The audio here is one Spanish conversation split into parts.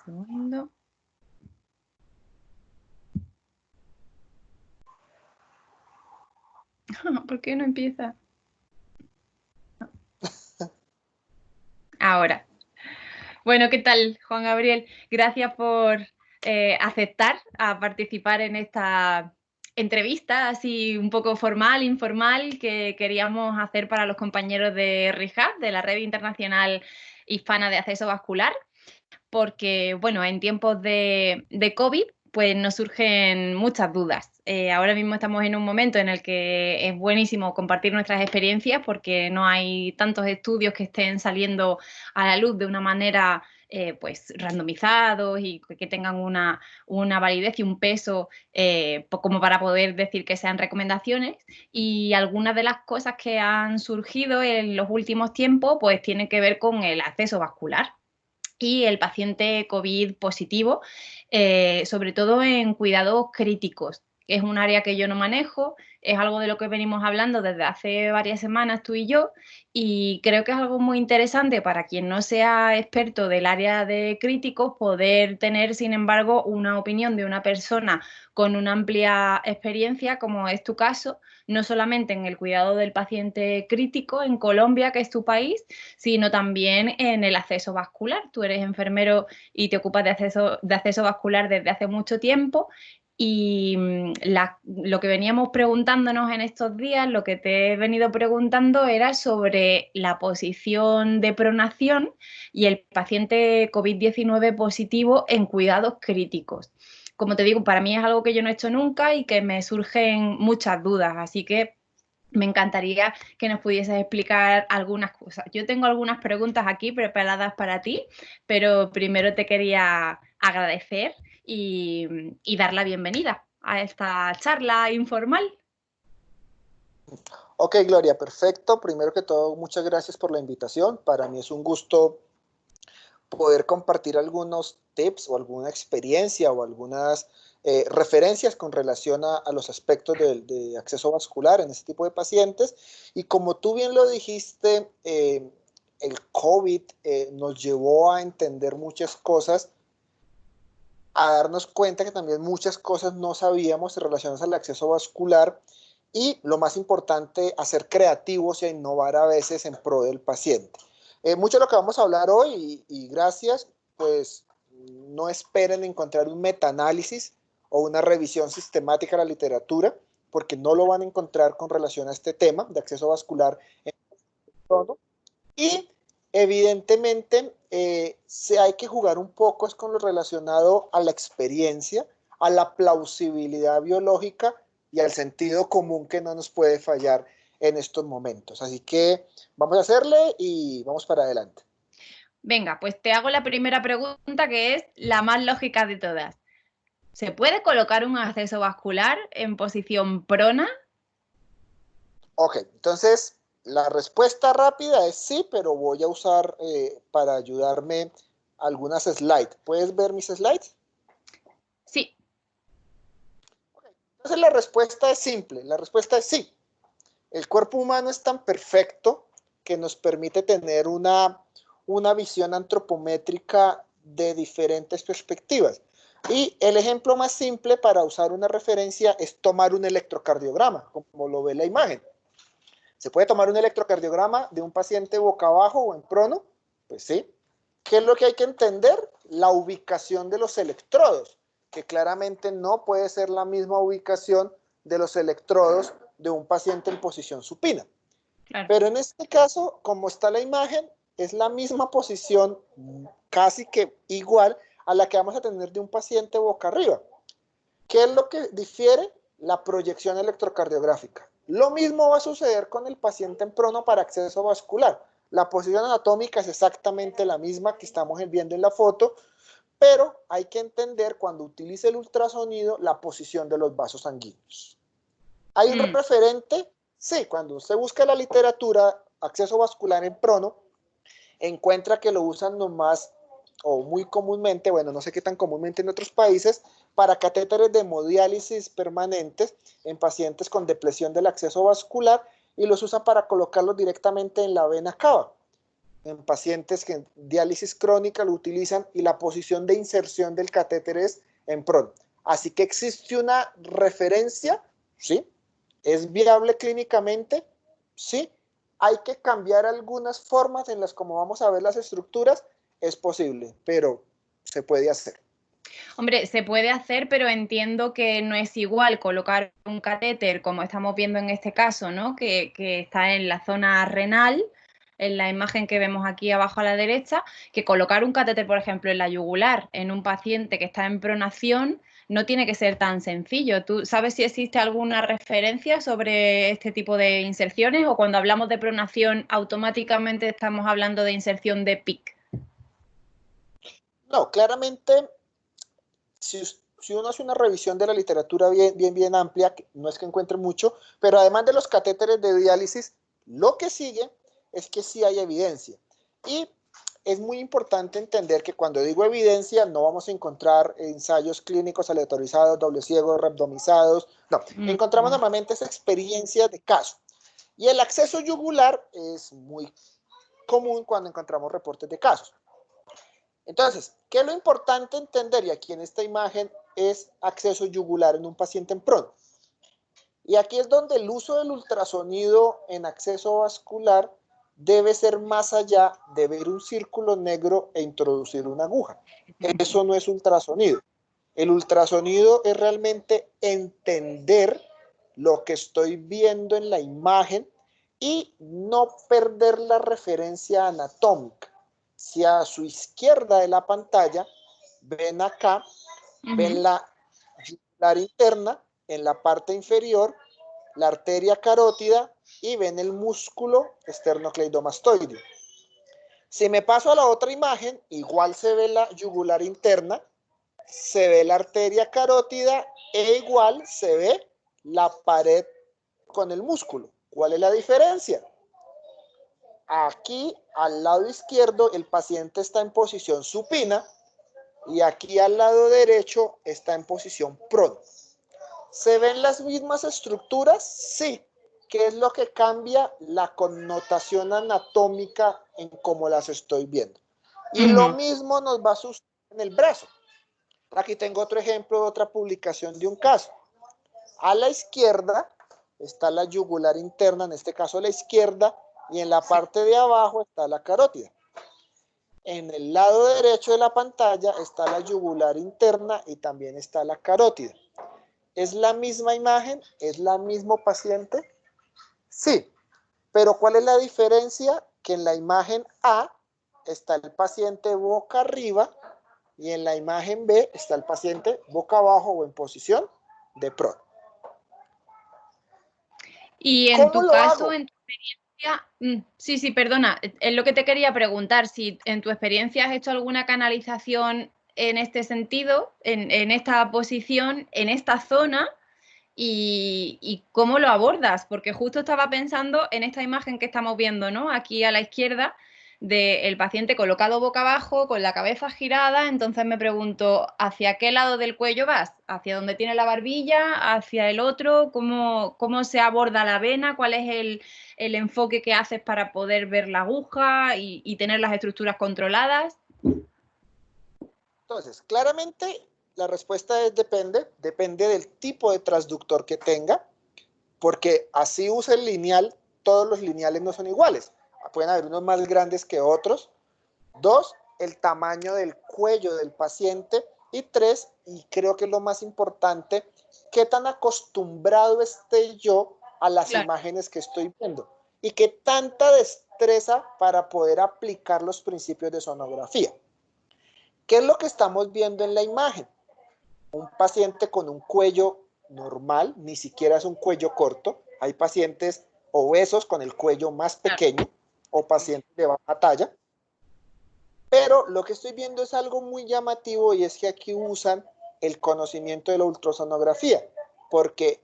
segundo. ¿Por qué no empieza? Ahora. Bueno, ¿qué tal, Juan Gabriel? Gracias por aceptar a participar en esta entrevista así un poco formal, informal, que queríamos hacer para los compañeros de RIHAB, de la Red Internacional Hispana de Acceso Vascular, porque, bueno, en tiempos de COVID, pues nos surgen muchas dudas. Ahora mismo estamos en un momento en el que es buenísimo compartir nuestras experiencias porque no hay tantos estudios que estén saliendo a la luz de una manera pues randomizados y que tengan una validez y un peso como para poder decir que sean recomendaciones. Y algunas de las cosas que han surgido en los últimos tiempos pues tienen que ver con el acceso vascular y el paciente COVID positivo, sobre todo en cuidados críticos. Es un área que yo no manejo, es algo de lo que venimos hablando desde hace varias semanas tú y yo, y creo que es algo muy interesante para quien no sea experto del área de críticos poder tener, sin embargo, una opinión de una persona con una amplia experiencia, como es tu caso, no solamente en el cuidado del paciente crítico en Colombia, que es tu país, sino también en el acceso vascular. Tú eres enfermero y te ocupas de acceso vascular desde hace mucho tiempo y lo que veníamos preguntándonos en estos días, lo que te he venido preguntando era sobre la posición de pronación y el paciente COVID-19 positivo en cuidados críticos. Como te digo, para mí es algo que yo no he hecho nunca y que me surgen muchas dudas, así que me encantaría que nos pudieses explicar algunas cosas. Yo tengo algunas preguntas aquí preparadas para ti, pero primero te quería agradecer y dar la bienvenida a esta charla informal. Ok, Gloria, perfecto. Primero que todo, muchas gracias por la invitación. Para mí es un gusto poder compartir algunos tips o alguna experiencia o algunas referencias con relación a los aspectos de acceso vascular en este tipo de pacientes. Y como tú bien lo dijiste, el COVID nos llevó a entender muchas cosas, a darnos cuenta que también muchas cosas no sabíamos relacionadas al acceso vascular y, lo más importante, a ser creativos y a innovar a veces en pro del paciente. Mucho de lo que vamos a hablar hoy, y gracias, pues no esperen encontrar un metaanálisis o una revisión sistemática de la literatura, porque no lo van a encontrar con relación a este tema de acceso vascular en todo. Y evidentemente hay que jugar un poco es con lo relacionado a la experiencia, a la plausibilidad biológica y al sentido común que no nos puede fallar en estos momentos. Así que vamos a hacerle y vamos para adelante. Venga, pues te hago la primera pregunta, que es la más lógica de todas. ¿Se puede colocar un acceso vascular en posición prona? Ok, entonces la respuesta rápida es sí, pero voy a usar para ayudarme algunas slides. ¿Puedes ver mis slides? Sí. Entonces la respuesta es simple, la respuesta es sí. El cuerpo humano es tan perfecto que nos permite tener una visión antropométrica de diferentes perspectivas. Y el ejemplo más simple para usar una referencia es tomar un electrocardiograma, como lo ve la imagen. ¿Se puede tomar un electrocardiograma de un paciente boca abajo o en prono? Pues sí. ¿Qué es lo que hay que entender? La ubicación de los electrodos, que claramente no puede ser la misma ubicación de los electrodos de un paciente en posición supina. Claro. Pero en este caso, como está la imagen, es la misma posición, casi que igual a la que vamos a tener de un paciente boca arriba. ¿Qué es lo que difiere? La proyección electrocardiográfica. Lo mismo va a suceder con el paciente en prono para acceso vascular. La posición anatómica es exactamente la misma que estamos viendo en la foto, pero hay que entender cuando utilice el ultrasonido la posición de los vasos sanguíneos. ¿Hay un referente? Sí, cuando usted busca la literatura, acceso vascular en prono, encuentra que lo usan nomás o muy comúnmente, bueno, no sé qué tan comúnmente en otros países, para catéteres de hemodiálisis permanentes en pacientes con depresión del acceso vascular y los usan para colocarlos directamente en la vena cava. en pacientes que en diálisis crónica lo utilizan y la posición de inserción del catéter es en PRON. Así que existe una referencia, ¿sí? ¿Es viable clínicamente? Sí. Hay que cambiar algunas formas en las como vamos a ver las estructuras, es posible, pero se puede hacer. Hombre, se puede hacer, pero entiendo que no es igual colocar un catéter, como estamos viendo en este caso, ¿no? Que está en la zona renal, en la imagen que vemos aquí abajo a la derecha, que colocar un catéter, por ejemplo, en la yugular, en un paciente que está en pronación, no tiene que ser tan sencillo. ¿Tú sabes si existe alguna referencia sobre este tipo de inserciones o cuando hablamos de pronación automáticamente estamos hablando de inserción de PIC? No, claramente, si uno hace una revisión de la literatura bien amplia, no es que encuentre mucho, pero además de los catéteres de diálisis, lo que sigue es que sí hay evidencia. Y es muy importante entender que cuando digo evidencia, no vamos a encontrar ensayos clínicos aleatorizados, doble ciegos, randomizados, no. Encontramos normalmente esa experiencia de caso. Y el acceso yugular es muy común cuando encontramos reportes de casos. Entonces, ¿qué es lo importante entender? Y aquí en esta imagen es acceso yugular en un paciente en PRON. Y aquí es donde el uso del ultrasonido en acceso vascular debe ser más allá de ver un círculo negro e introducir una aguja. Eso no es ultrasonido. El ultrasonido es realmente entender lo que estoy viendo en la imagen y no perder la referencia anatómica. Si a su izquierda de la pantalla ven acá, ven la yugular interna en la parte inferior, la arteria carótida y ven el músculo esternocleidomastoideo. Si me paso a la otra imagen, igual se ve la yugular interna, se ve la arteria carótida e igual se ve la pared con el músculo. ¿Cuál es la diferencia? Aquí al lado izquierdo el paciente está en posición supina y aquí al lado derecho está en posición prona. ¿Se ven las mismas estructuras? Sí. ¿Qué es lo que cambia? La connotación anatómica en cómo las estoy viendo. Y lo mismo nos va a suceder en el brazo. Aquí tengo otro ejemplo de otra publicación de un caso. A la izquierda está la yugular interna, en este caso a la izquierda, y en la parte de abajo está la carótida. En el lado derecho de la pantalla está la yugular interna y también está la carótida. ¿Es la misma imagen? ¿Es la mismo paciente? Sí, pero ¿cuál es la diferencia? Que en la imagen A está el paciente boca arriba y en la imagen B está el paciente boca abajo o en posición de PRON. Y en ¿Cómo tu lo caso, hago? en tu experiencia, sí, perdona, es lo que te quería preguntar, si en tu experiencia has hecho alguna canalización en este sentido, en esta posición, en esta zona, y cómo lo abordas, porque justo estaba pensando en esta imagen que estamos viendo, ¿no? Aquí a la izquierda, del paciente colocado boca abajo, con la cabeza girada, entonces me pregunto, ¿hacia qué lado del cuello vas? ¿Hacia donde tiene la barbilla? ¿Hacia el otro? ¿Cómo se aborda la vena? ¿Cuál es el enfoque que haces para poder ver la aguja y tener las estructuras controladas? Entonces, claramente la respuesta es depende del tipo de transductor que tenga, porque así use el lineal, todos los lineales no son iguales. Pueden haber unos más grandes que otros. 2, el tamaño del cuello del paciente. Y 3, y creo que es lo más importante, qué tan acostumbrado esté yo a las Claro. imágenes que estoy viendo y qué tanta destreza para poder aplicar los principios de sonografía. ¿Qué es lo que estamos viendo en la imagen? Un paciente con un cuello normal, ni siquiera es un cuello corto. Hay pacientes obesos con el cuello más pequeño o pacientes de baja talla. Pero lo que estoy viendo es algo muy llamativo y es que aquí usan el conocimiento de la ultrasonografía, porque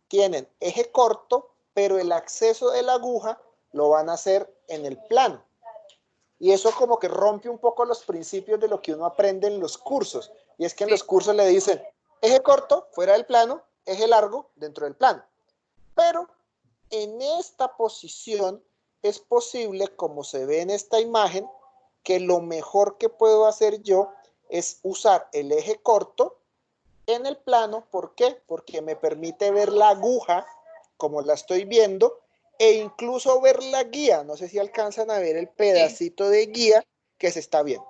tienen eje corto, pero el acceso de la aguja lo van a hacer en el plano. Y eso como que rompe un poco los principios de lo que uno aprende en los cursos. Y es que en los cursos le dicen eje corto, fuera del plano, eje largo, dentro del plano. Pero en esta posición es posible, como se ve en esta imagen, que lo mejor que puedo hacer yo es usar el eje corto en el plano. ¿Por qué? Porque me permite ver la aguja como la estoy viendo e incluso ver la guía. No sé si alcanzan a ver el pedacito de guía que se está viendo.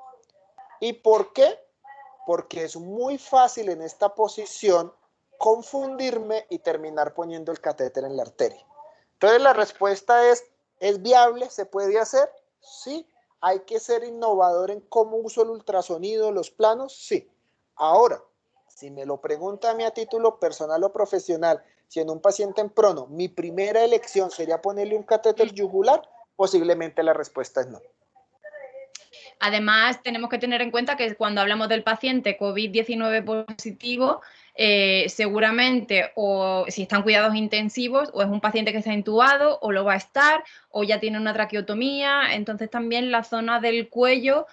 ¿Y por qué? Porque es muy fácil en esta posición confundirme y terminar poniendo el catéter en la arteria. Entonces la respuesta ¿es viable? ¿Se puede hacer? Sí. ¿Hay que ser innovador en cómo uso el ultrasonido, los planos? Sí. Ahora, si me lo pregunta a mí a título personal o profesional, si en un paciente en prono mi primera elección sería ponerle un catéter yugular, posiblemente la respuesta es no. Además, tenemos que tener en cuenta que cuando hablamos del paciente COVID-19 positivo, seguramente o si están cuidados intensivos o es un paciente que está intubado o lo va a estar o ya tiene una traqueotomía, entonces también la zona del cuello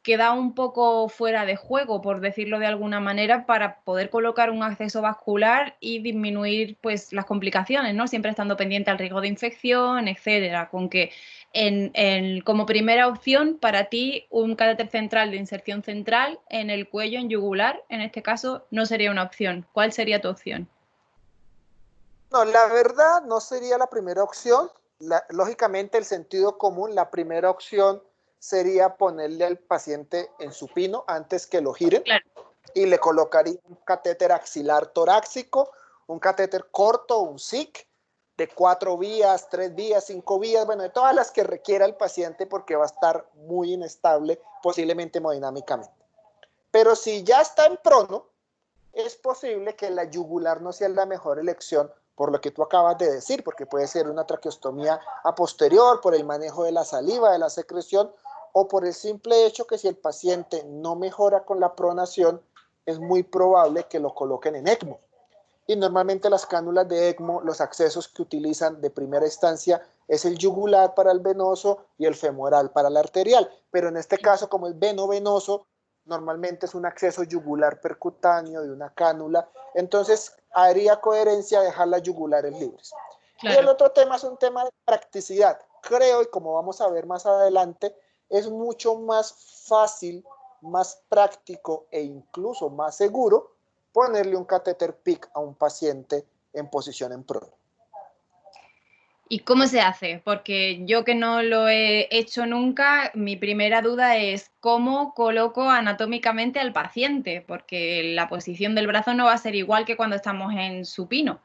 queda un poco fuera de juego, por decirlo de alguna manera, para poder colocar un acceso vascular y disminuir pues las complicaciones, ¿no? Siempre estando pendiente al riesgo de infección, etcétera, con que como primera opción para ti un catéter central de inserción central en el cuello, en yugular, en este caso no sería una opción. ¿Cuál sería tu opción? No, la verdad no sería la primera opción. Lógicamente el sentido común, la primera opción sería ponerle al paciente en supino antes que lo giren. Claro. Y le colocaría un catéter axilar torácico, un catéter corto, un SIC, de 4 vías, 3 vías, 5 vías, bueno, de todas las que requiera el paciente porque va a estar muy inestable, posiblemente hemodinámicamente. Pero si ya está en prono, es posible que la yugular no sea la mejor elección por lo que tú acabas de decir, porque puede ser una traqueostomía a posterior, por el manejo de la saliva, de la secreción, o por el simple hecho que si el paciente no mejora con la pronación, es muy probable que lo coloquen en ECMO. Y normalmente las cánulas de ECMO, los accesos que utilizan de primera instancia es el yugular para el venoso y el femoral para el arterial. Pero en este caso, como es veno-venoso, normalmente es un acceso yugular percutáneo de una cánula. Entonces, haría coherencia dejar las yugulares libres. Claro. Y el otro tema es un tema de practicidad. Creo, y como vamos a ver más adelante, es mucho más fácil, más práctico e incluso más seguro ponerle un catéter PIC a un paciente en posición en prono. ¿Y cómo se hace? Porque yo que no lo he hecho nunca, mi primera duda es cómo coloco anatómicamente al paciente, porque la posición del brazo no va a ser igual que cuando estamos en supino.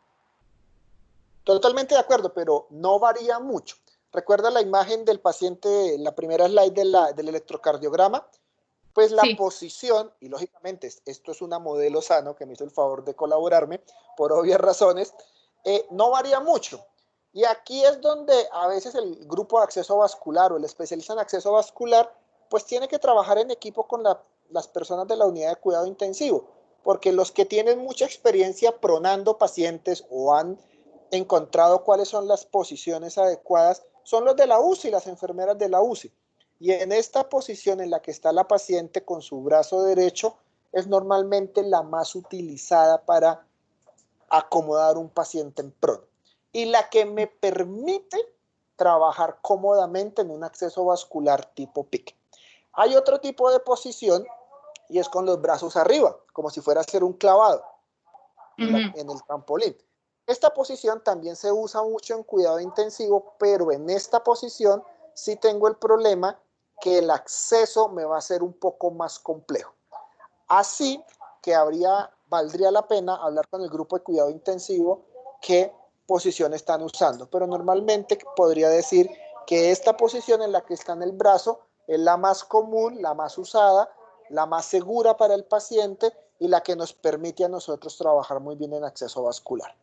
Totalmente de acuerdo, pero no varía mucho. Recuerda la imagen del paciente, la primera slide del electrocardiograma, pues la posición, y lógicamente esto es una modelo sano que me hizo el favor de colaborarme por obvias razones, no varía mucho. Y aquí es donde a veces el grupo de acceso vascular o el especialista en acceso vascular, pues tiene que trabajar en equipo con las personas de la unidad de cuidado intensivo, porque los que tienen mucha experiencia pronando pacientes o han encontrado cuáles son las posiciones adecuadas son los de la UCI, las enfermeras de la UCI. Y en esta posición en la que está la paciente con su brazo derecho es normalmente la más utilizada para acomodar un paciente en prono y la que me permite trabajar cómodamente en un acceso vascular tipo PIC. Hay otro tipo de posición y es con los brazos arriba, como si fuera a hacer un clavado en el trampolín. Esta posición también se usa mucho en cuidado intensivo, pero en esta posición sí tengo el problema que el acceso me va a ser un poco más complejo. Así que valdría la pena hablar con el grupo de cuidado intensivo qué posición están usando, pero normalmente podría decir que esta posición en la que está en el brazo es la más común, la más usada, la más segura para el paciente y la que nos permite a nosotros trabajar muy bien en acceso vascular.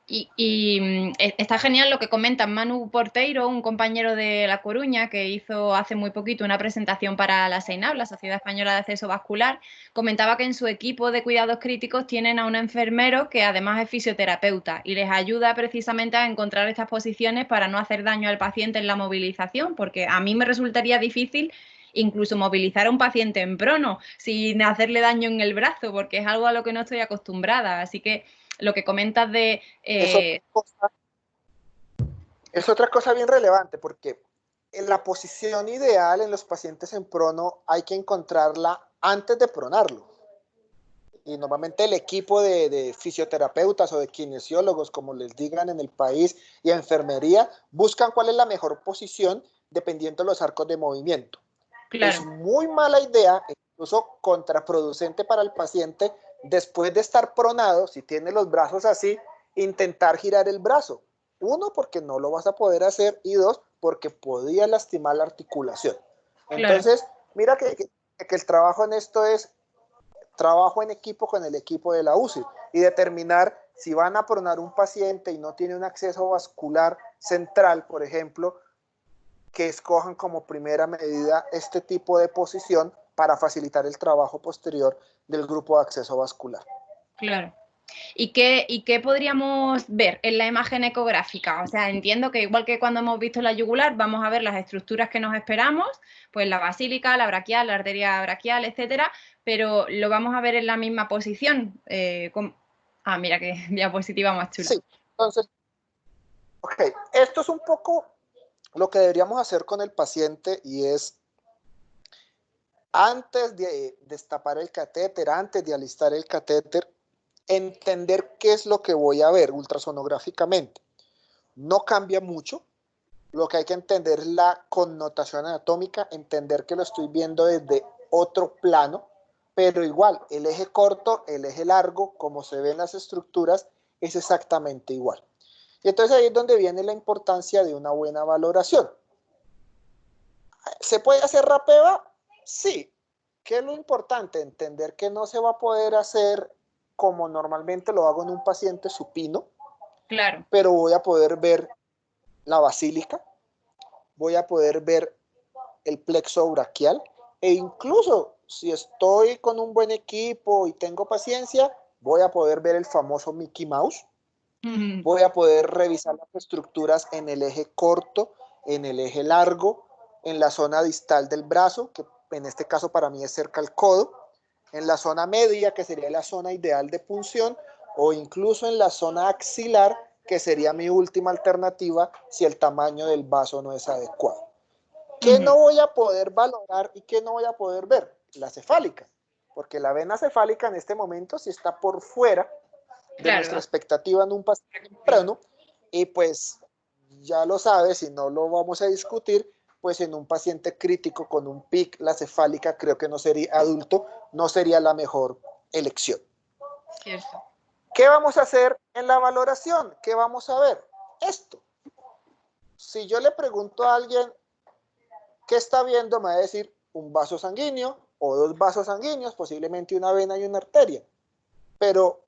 Está genial lo que comenta Manu Porteiro, un compañero de La Coruña que hizo hace muy poquito una presentación para la SEINAV, la Sociedad Española de Acceso Vascular. Comentaba que en su equipo de cuidados críticos tienen a un enfermero que además es fisioterapeuta y les ayuda precisamente a encontrar estas posiciones para no hacer daño al paciente en la movilización, porque a mí me resultaría difícil incluso movilizar a un paciente en prono sin hacerle daño en el brazo, porque es algo a lo que no estoy acostumbrada. Así que lo que comentas de... Es otra cosa bien relevante porque en la posición ideal en los pacientes en prono hay que encontrarla antes de pronarlo. Y normalmente el equipo de fisioterapeutas o de kinesiólogos, como les digan en el país, y enfermería, buscan cuál es la mejor posición dependiendo de los arcos de movimiento. Claro. Es muy mala idea, incluso contraproducente para el paciente, después de estar pronado, si tiene los brazos así, intentar girar el brazo. Uno, porque no lo vas a poder hacer, y dos, porque podría lastimar la articulación. Entonces, claro, mira que el trabajo en esto es trabajo en equipo con el equipo de la UCI y determinar si van a pronar un paciente y no tiene un acceso vascular central, por ejemplo, que escojan como primera medida este tipo de posición para facilitar el trabajo posterior del grupo de acceso vascular. Claro. ¿Y qué podríamos ver en la imagen ecográfica? O sea, entiendo que igual que cuando hemos visto la yugular, vamos a ver las estructuras que nos esperamos, pues la basílica, la braquial, la arteria braquial, etcétera, pero lo vamos a ver en la misma posición. Ah, mira qué diapositiva más chula. Sí, entonces, ok, esto es un poco lo que deberíamos hacer con el paciente y es antes de destapar el catéter, antes de alistar el catéter, entender qué es lo que voy a ver ultrasonográficamente. No cambia mucho, lo que hay que entender es la connotación anatómica, entender que lo estoy viendo desde otro plano, pero igual, el eje corto, el eje largo, como se ven las estructuras, es exactamente igual. Y entonces ahí es donde viene la importancia de una buena valoración. ¿Se puede hacer rapeva? Sí. ¿Qué es lo importante? Entender que no se va a poder hacer como normalmente lo hago en un paciente supino. Claro. Pero voy a poder ver la basílica, voy a poder ver el plexo braquial e incluso si estoy con un buen equipo y tengo paciencia, voy a poder ver el famoso Mickey Mouse. Voy a poder revisar las estructuras en el eje corto, en el eje largo, en la zona distal del brazo, que en este caso para mí es cerca al codo, en la zona media, que sería la zona ideal de punción, o incluso en la zona axilar, que sería mi última alternativa si el tamaño del vaso no es adecuado. ¿Qué no voy a poder valorar y qué no voy a poder ver? La cefálica, porque la vena cefálica en este momento sí está por fuera de nuestra expectativa en un paciente temprano, y pues ya lo sabes y no lo vamos a discutir, pues en un paciente crítico con un PIC, la cefálica creo que no sería adulto, no sería la mejor elección. Cierto. ¿Qué vamos a hacer en la valoración? ¿Qué vamos a ver? Esto. Si yo le pregunto a alguien qué está viendo, me va a decir un vaso sanguíneo o dos vasos sanguíneos, posiblemente una vena y una arteria. Pero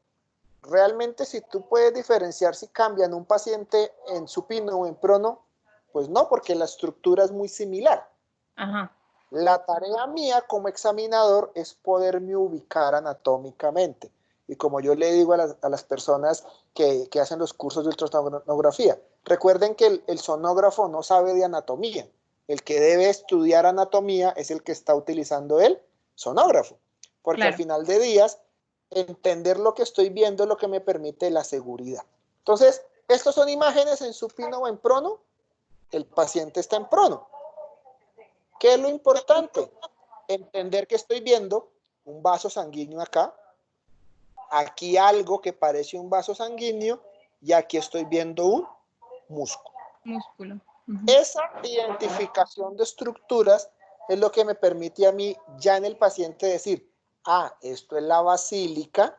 realmente si tú puedes diferenciar si cambian un paciente en supino o en prono, pues no, porque la estructura es muy similar. Ajá. La tarea mía como examinador es poderme ubicar anatómicamente. Y como yo le digo a las personas que hacen los cursos de ultrasonografía, recuerden que el sonógrafo no sabe de anatomía. El que debe estudiar anatomía es el que está utilizando el sonógrafo. Porque claro, al final de días, entender lo que estoy viendo es lo que me permite la seguridad. Entonces, estos son imágenes en supino o en prono. El paciente está en prono. ¿Qué es lo importante? Entender que estoy viendo un vaso sanguíneo acá, aquí algo que parece un vaso sanguíneo y aquí estoy viendo un músculo. Esa identificación de estructuras es lo que me permite a mí ya en el paciente decir, ah, esto es la basílica,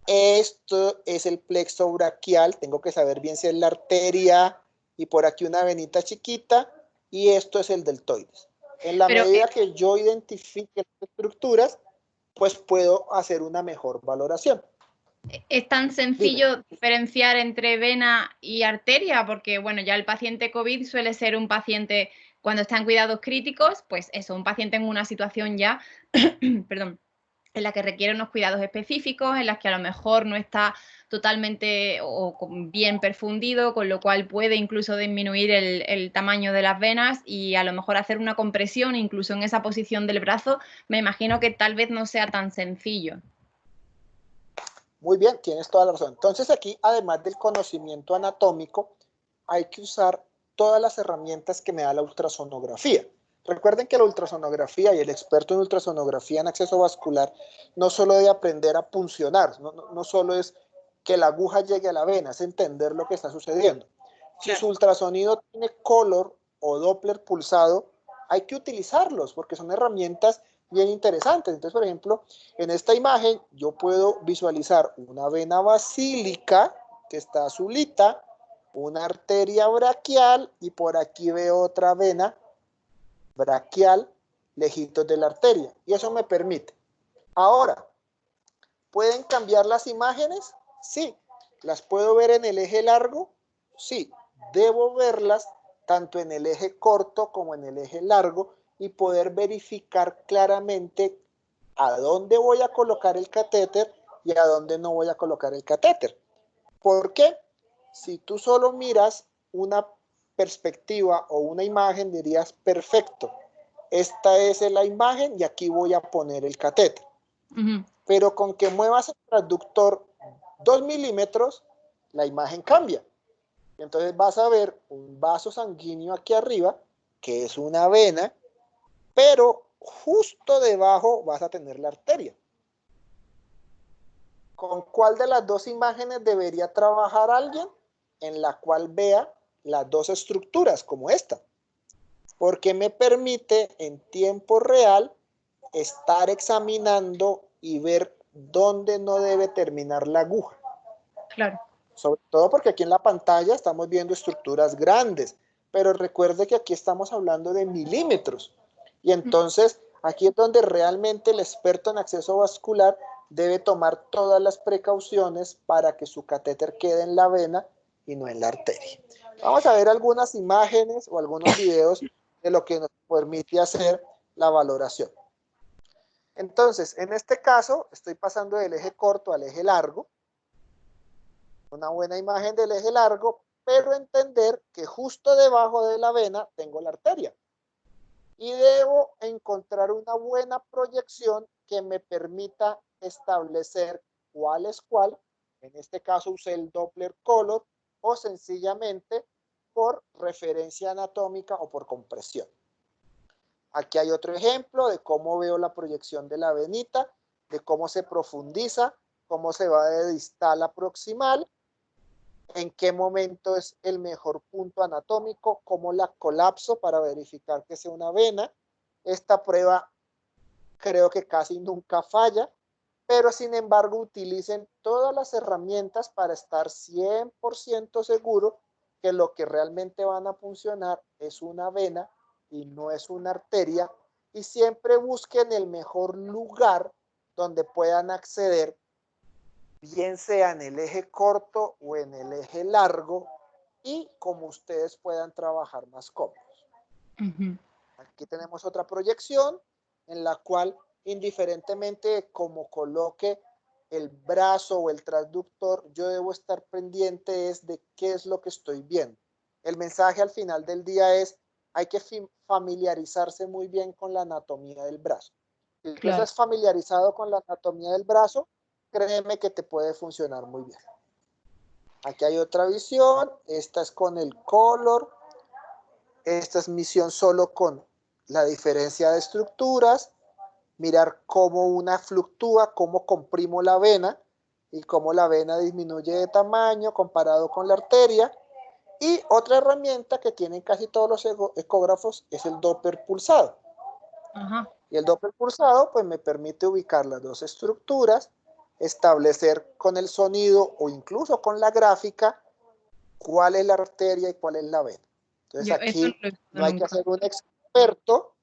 esto es el plexo braquial, tengo que saber bien si es la arteria y por aquí una venita chiquita, y esto es el deltoides. En la medida que yo identifique las estructuras, pues puedo hacer una mejor valoración. ¿Es tan sencillo diferenciar entre vena y arteria? Porque, bueno, ya el paciente COVID suele ser un paciente, cuando está en cuidados críticos, pues eso, un paciente en una situación ya, perdón, en la que requiere unos cuidados específicos, en las que a lo mejor no está totalmente o bien perfundido, con lo cual puede incluso disminuir el tamaño de las venas y a lo mejor hacer una compresión incluso en esa posición del brazo, me imagino que tal vez no sea tan sencillo. Muy bien, tienes toda la razón. Entonces aquí, además del conocimiento anatómico, hay que usar todas las herramientas que me da la ultrasonografía. Recuerden que la ultrasonografía y el experto en ultrasonografía en acceso vascular no solo debe aprender a puncionar, no solo es que la aguja llegue a la vena, es entender lo que está sucediendo. Si su ultrasonido tiene color o Doppler pulsado, hay que utilizarlos porque son herramientas bien interesantes. Entonces, por ejemplo, en esta imagen yo puedo visualizar una vena basílica que está azulita, una arteria braquial y por aquí veo otra vena braquial lejitos de la arteria. Y eso me permite. Ahora, ¿pueden cambiar las imágenes? Sí. ¿Las puedo ver en el eje largo? Sí. Debo verlas tanto en el eje corto como en el eje largo y poder verificar claramente a dónde voy a colocar el catéter y a dónde no voy a colocar el catéter. ¿Por qué? Si tú solo miras una perspectiva o una imagen, dirías, perfecto, esta es la imagen y aquí voy a poner el catéter. Pero con que muevas el transductor 2 milímetros, la imagen cambia. Entonces vas a ver un vaso sanguíneo aquí arriba, que es una vena, pero justo debajo vas a tener la arteria. ¿Con cuál de las dos imágenes debería trabajar alguien? En la cual vea las dos estructuras, como esta. Porque me permite en tiempo real estar examinando y ver dónde no debe terminar la aguja. Claro. Sobre todo porque aquí en la pantalla estamos viendo estructuras grandes, pero recuerde que aquí estamos hablando de milímetros. Y entonces aquí es donde realmente el experto en acceso vascular debe tomar todas las precauciones para que su catéter quede en la vena y no en la arteria. Vamos a ver algunas imágenes o algunos videos de lo que nos permite hacer la valoración. Entonces, en este caso, estoy pasando del eje corto al eje largo. Una buena imagen del eje largo, pero entender que justo debajo de la vena tengo la arteria. Y debo encontrar una buena proyección que me permita establecer cuál es cuál. En este caso usé el Doppler color o sencillamente por referencia anatómica o por compresión. Aquí hay otro ejemplo de cómo veo la proyección de la venita, de cómo se profundiza, cómo se va de distal a proximal, en qué momento es el mejor punto anatómico, cómo la colapso para verificar que sea una vena. Esta prueba creo que casi nunca falla, pero sin embargo utilicen todas las herramientas para estar 100% seguro que lo que realmente van a funcionar es una vena y no es una arteria, y siempre busquen el mejor lugar donde puedan acceder, bien sea en el eje corto o en el eje largo, y como ustedes puedan trabajar más cómodos. Aquí tenemos otra proyección en la cual, indiferentemente de cómo coloque el brazo o el transductor, yo debo estar pendiente es de qué es lo que estoy viendo. El mensaje al final del día es, hay que familiarizarse muy bien con la anatomía del brazo. Si tú estás familiarizado con la anatomía del brazo, créeme que te puede funcionar muy bien. Aquí hay otra visión, esta es con el color, esta es misión solo con la diferencia de estructuras, mirar cómo una fluctúa, cómo comprimo la vena y cómo la vena disminuye de tamaño comparado con la arteria. Y otra herramienta que tienen casi todos los ecógrafos es el Doppler pulsado. Y el Doppler pulsado pues me permite ubicar las dos estructuras, establecer con el sonido o incluso con la gráfica cuál es la arteria y cuál es la vena. Entonces aquí no hay que ser un experto.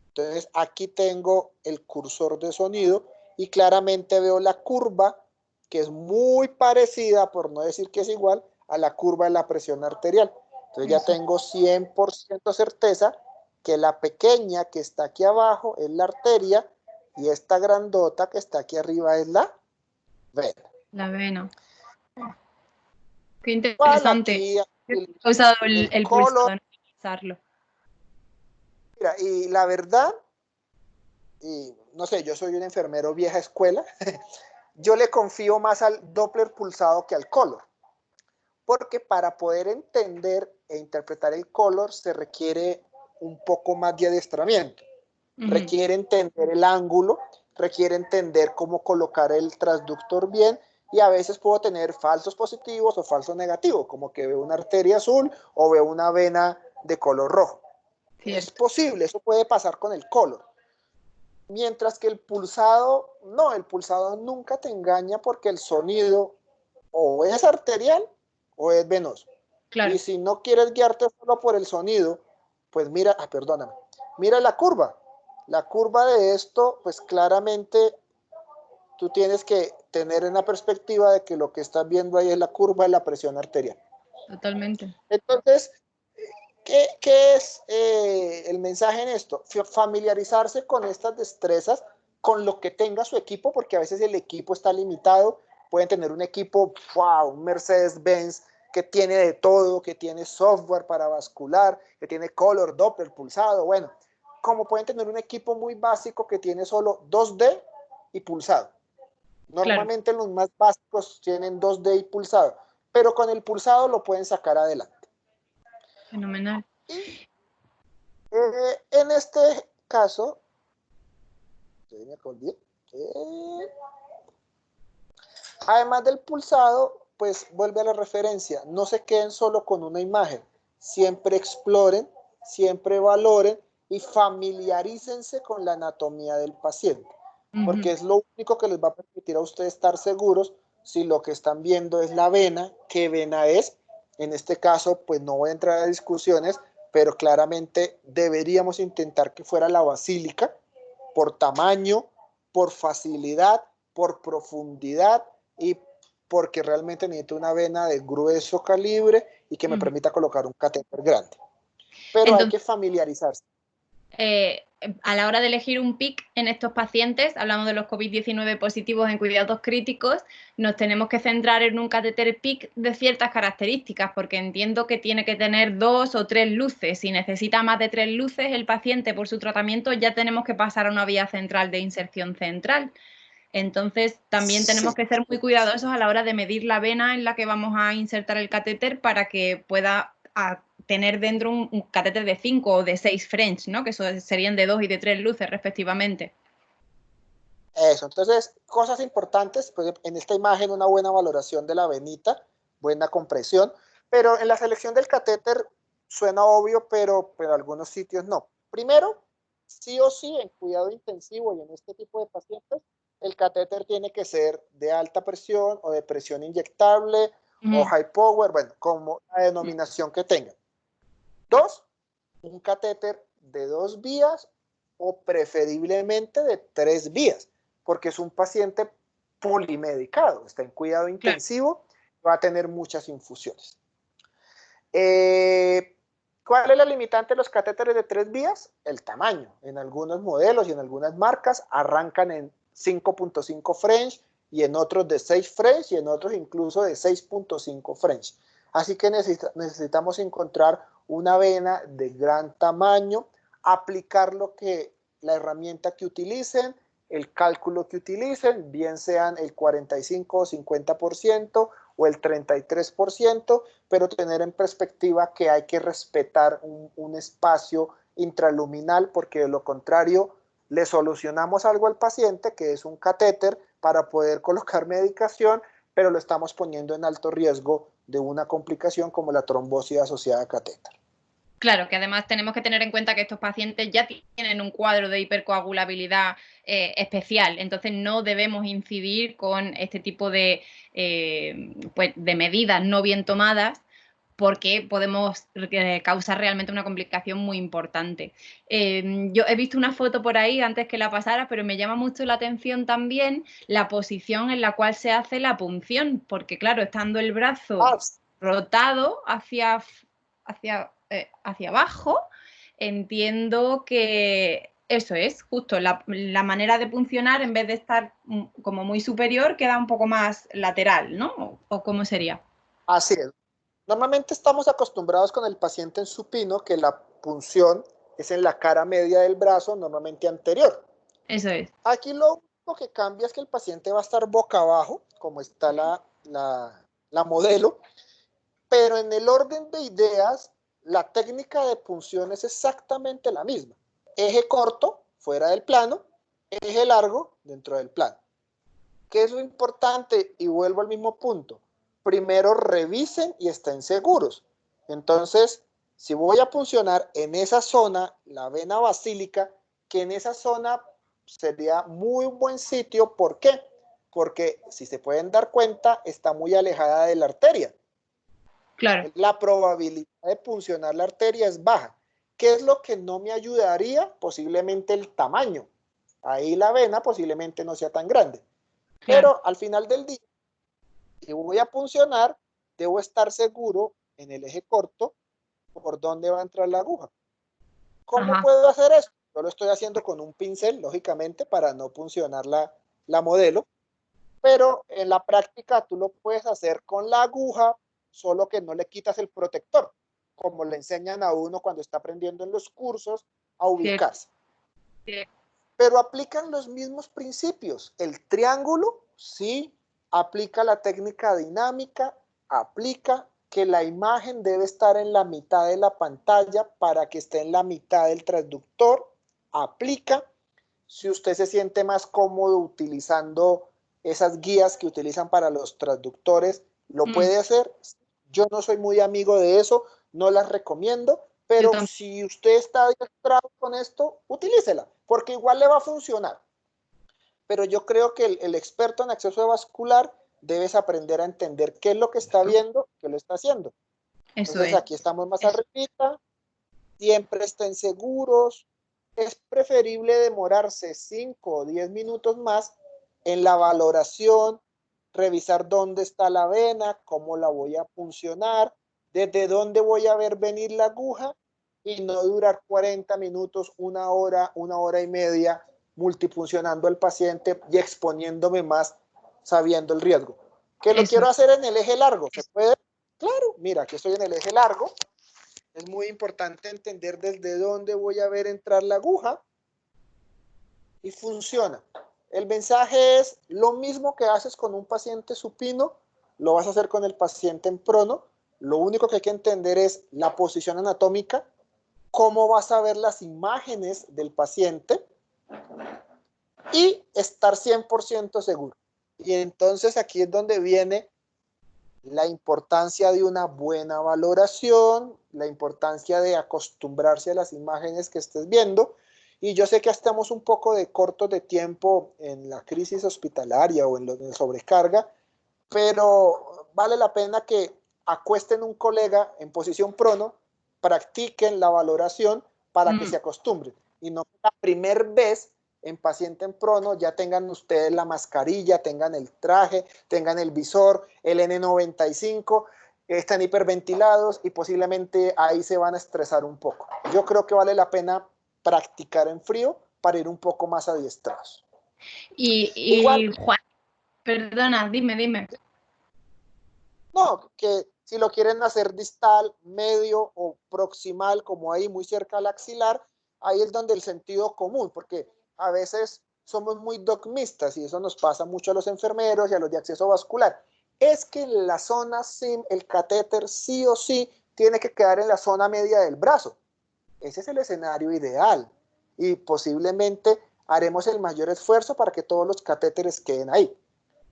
Entonces aquí tengo el cursor de sonido y claramente veo la curva que es muy parecida, por no decir que es igual, a la curva de la presión arterial. Entonces ya tengo 100% certeza que la pequeña que está aquí abajo es la arteria y esta grandota que está aquí arriba es la vena. La vena. Qué interesante. He usado el pulsado, no usarlo. Mira, y la verdad, y no sé, yo soy un enfermero vieja escuela, yo le confío más al Doppler pulsado que al color. porque para poder entender e interpretar el color se requiere un poco más de adiestramiento. Requiere entender el ángulo, requiere entender cómo colocar el transductor bien, y a veces puedo tener falsos positivos o falsos negativos, como que veo una arteria azul o veo una vena de color rojo. Cierto. Es posible, eso puede pasar con el color. Mientras que el pulsado, no, el pulsado nunca te engaña, porque el sonido o es arterial o es venoso. Claro. Y si no quieres guiarte solo por el sonido, pues mira, perdóname, mira la curva. La curva de esto, pues claramente tú tienes que tener una perspectiva de que lo que estás viendo ahí es la curva de la presión arterial. Totalmente. Entonces, ¿qué es el mensaje en esto? Familiarizarse con estas destrezas, con lo que tenga su equipo, porque a veces el equipo está limitado. Pueden tener un equipo, wow, un Mercedes-Benz que tiene de todo, que tiene software para vascular, que tiene color, Doppler, pulsado, bueno, como pueden tener un equipo muy básico que tiene solo 2D y pulsado. Normalmente claro, los más básicos tienen 2D y pulsado, pero con el pulsado lo pueden sacar adelante. Fenomenal. Y, en este caso, además del pulsado, pues vuelve a la referencia, no se queden solo con una imagen, siempre exploren, siempre valoren y familiarícense con la anatomía del paciente, porque es lo único que les va a permitir a ustedes estar seguros si lo que están viendo es la vena, qué vena es. En este caso, pues no voy a entrar a discusiones, pero claramente deberíamos intentar que fuera la basílica, por tamaño, por facilidad, por profundidad y porque realmente necesito una vena de grueso calibre y que me permita colocar un catéter grande. Pero entonces, hay que familiarizarse. A la hora de elegir un PIC en estos pacientes, hablamos de los COVID-19 positivos en cuidados críticos, nos tenemos que centrar en un catéter PIC de ciertas características, porque entiendo que tiene que tener 2 o 3 luces. Si necesita más de 3 luces el paciente por su tratamiento, ya tenemos que pasar a una vía central de inserción central. Entonces, también tenemos que ser muy cuidadosos a la hora de medir la vena en la que vamos a insertar el catéter para que pueda tener dentro un catéter de 5 o de 6 French, ¿no? Que serían de 2 y de 3 luces respectivamente. Eso, entonces, cosas importantes, pues en esta imagen una buena valoración de la venita, buena compresión, pero en la selección del catéter suena obvio, pero en algunos sitios no. Primero, sí o sí, en cuidado intensivo y en este tipo de pacientes, el catéter tiene que ser de alta presión o de presión inyectable o high power, bueno, como la denominación que tenga. 2, un catéter de 2 vías o preferiblemente de 3 vías, porque es un paciente polimedicado, está en cuidado intensivo, va a tener muchas infusiones. ¿Cuál es la limitante de los catéteres de 3 vías? El tamaño. En algunos modelos y en algunas marcas arrancan en 5.5 French y en otros de 6 French y en otros incluso de 6.5 French. Así que necesitamos encontrar una vena de gran tamaño, aplicar la herramienta que utilicen, el cálculo que utilicen, bien sean el 45 o 50% o el 33%, pero tener en perspectiva que hay que respetar un espacio intraluminal, porque de lo contrario le solucionamos algo al paciente, que es un catéter para poder colocar medicación, pero lo estamos poniendo en alto riesgo de una complicación como la trombosis asociada a catéter. Claro, que además tenemos que tener en cuenta que estos pacientes ya tienen un cuadro de hipercoagulabilidad especial, entonces no debemos incidir con este tipo de medidas no bien tomadas, porque podemos causar realmente una complicación muy importante. Yo he visto una foto por ahí antes que la pasara, pero me llama mucho la atención también la posición en la cual se hace la punción, porque claro, estando el brazo rotado hacia abajo, entiendo que eso es justo la manera de puncionar, en vez de estar como muy superior, queda un poco más lateral, ¿no? ¿O cómo sería? Así es. Normalmente estamos acostumbrados con el paciente en supino que la punción es en la cara media del brazo, normalmente anterior. Eso es. Aquí lo único que cambia es que el paciente va a estar boca abajo, como está la modelo, pero en el orden de ideas, la técnica de punción es exactamente la misma. Eje corto, fuera del plano, eje largo, dentro del plano. ¿Qué es lo importante? Y vuelvo al mismo punto. Primero revisen y estén seguros. Entonces, si voy a puncionar en esa zona, la vena basílica, que en esa zona sería muy buen sitio. ¿Por qué? Porque, si se pueden dar cuenta, está muy alejada de la arteria. Claro. La probabilidad de puncionar la arteria es baja. ¿Qué es lo que no me ayudaría? Posiblemente el tamaño. Ahí la vena posiblemente no sea tan grande. Claro. Pero al final del día, si voy a puncionar, debo estar seguro en el eje corto por dónde va a entrar la aguja. ¿Cómo Ajá. puedo hacer eso? Yo lo estoy haciendo con un pincel, lógicamente, para no puncionar la modelo, pero en la práctica tú lo puedes hacer con la aguja, solo que no le quitas el protector, como le enseñan a uno cuando está aprendiendo en los cursos a ubicarse. Cierto. Pero aplican los mismos principios. El triángulo, sí, aplica la técnica dinámica, aplica que la imagen debe estar en la mitad de la pantalla para que esté en la mitad del transductor, aplica. Si usted se siente más cómodo utilizando esas guías que utilizan para los transductores, lo puede hacer. Yo no soy muy amigo de eso, no las recomiendo, pero si usted está adiestrado con esto, utilícela, porque igual le va a funcionar. Pero yo creo que el experto en acceso vascular debes aprender a entender qué es lo que está viendo, qué lo está haciendo. Eso Entonces es. aquí estamos más arriba, siempre estén seguros. Es preferible demorarse 5 o 10 minutos más en la valoración, revisar dónde está la vena, cómo la voy a puncionar, desde dónde voy a ver venir la aguja, y no durar 40 minutos, una hora y media multifuncionando al paciente y exponiéndome más sabiendo el riesgo. ¿Que lo quiero hacer en el eje largo? ¿Se puede? Claro, mira, aquí estoy en el eje largo. Es muy importante entender desde dónde voy a ver entrar la aguja y funciona. El mensaje es lo mismo que haces con un paciente supino, lo vas a hacer con el paciente en prono. Lo único que hay que entender es la posición anatómica, cómo vas a ver las imágenes del paciente y estar 100% seguro. Y entonces aquí es donde viene la importancia de una buena valoración, la importancia de acostumbrarse a las imágenes que estés viendo. Y yo sé que estamos un poco de cortos de tiempo en la crisis hospitalaria o en la sobrecarga, pero vale la pena que acuesten un colega en posición prono, practiquen la valoración para que se acostumbren y no la primera vez en paciente en prono ya tengan ustedes la mascarilla, tengan el traje, tengan el visor, el N95, están hiperventilados y posiblemente ahí se van a estresar un poco. Yo creo que vale la pena practicar en frío para ir un poco más adiestrados. Y Juan, perdona, dime. No, que si lo quieren hacer distal, medio o proximal, como ahí muy cerca al axilar, ahí es donde el sentido común, porque a veces somos muy dogmistas y eso nos pasa mucho a los enfermeros y a los de acceso vascular. Es que en la zona SIM el catéter sí o sí tiene que quedar en la zona media del brazo. Ese es el escenario ideal y posiblemente haremos el mayor esfuerzo para que todos los catéteres queden ahí.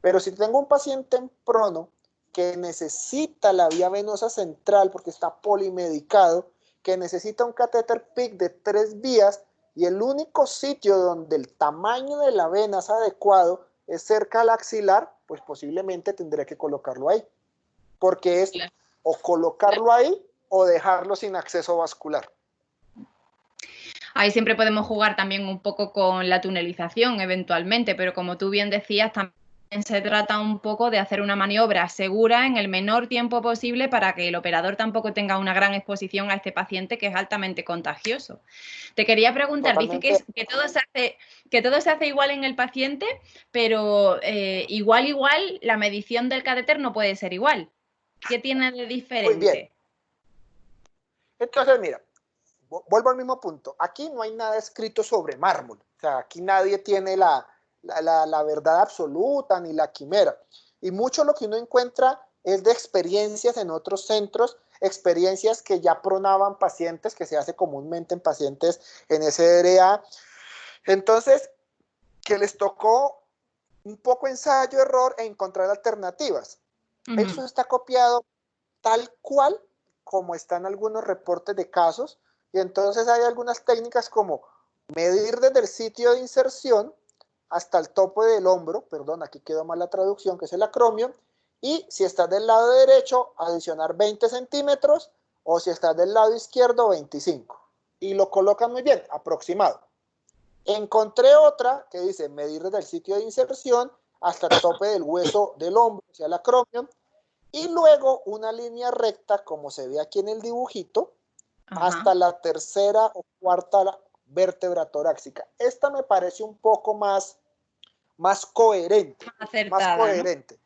Pero si tengo un paciente en prono que necesita la vía venosa central porque está polimedicado, que necesita un catéter PIC de 3 vías y el único sitio donde el tamaño de la vena es adecuado es cerca al axilar, pues posiblemente tendré que colocarlo ahí, porque es o colocarlo ahí o dejarlo sin acceso vascular. Ahí siempre podemos jugar también un poco con la tunelización eventualmente, pero como tú bien decías, también se trata un poco de hacer una maniobra segura en el menor tiempo posible para que el operador tampoco tenga una gran exposición a este paciente que es altamente contagioso. Te quería preguntar, dice que todo se hace igual en el paciente, pero igual la medición del catéter no puede ser igual. ¿Qué tiene de diferente? Muy bien. Entonces, mira, vuelvo al mismo punto. Aquí no hay nada escrito sobre mármol. O sea, aquí nadie tiene la verdad absoluta ni la quimera. Y mucho lo que uno encuentra es de experiencias en otros centros, experiencias que ya pronaban pacientes, que se hace comúnmente en pacientes en SDRA. Entonces, que les tocó un poco ensayo-error e encontrar alternativas. Eso está copiado tal cual como están algunos reportes de casos, y entonces hay algunas técnicas como medir desde el sitio de inserción hasta el tope del hombro, perdón, aquí quedó mal la traducción, que es el acromio, y si estás del lado derecho, adicionar 20 centímetros, o si estás del lado izquierdo, 25. Y lo colocan muy bien, aproximado. Encontré otra que dice medir desde el sitio de inserción hasta el tope del hueso del hombro, o sea, el acromio, y luego una línea recta, como se ve aquí en el dibujito, hasta la tercera o cuarta vértebra torácica. Esta me parece un poco más coherente. Acertada, más coherente. ¿No?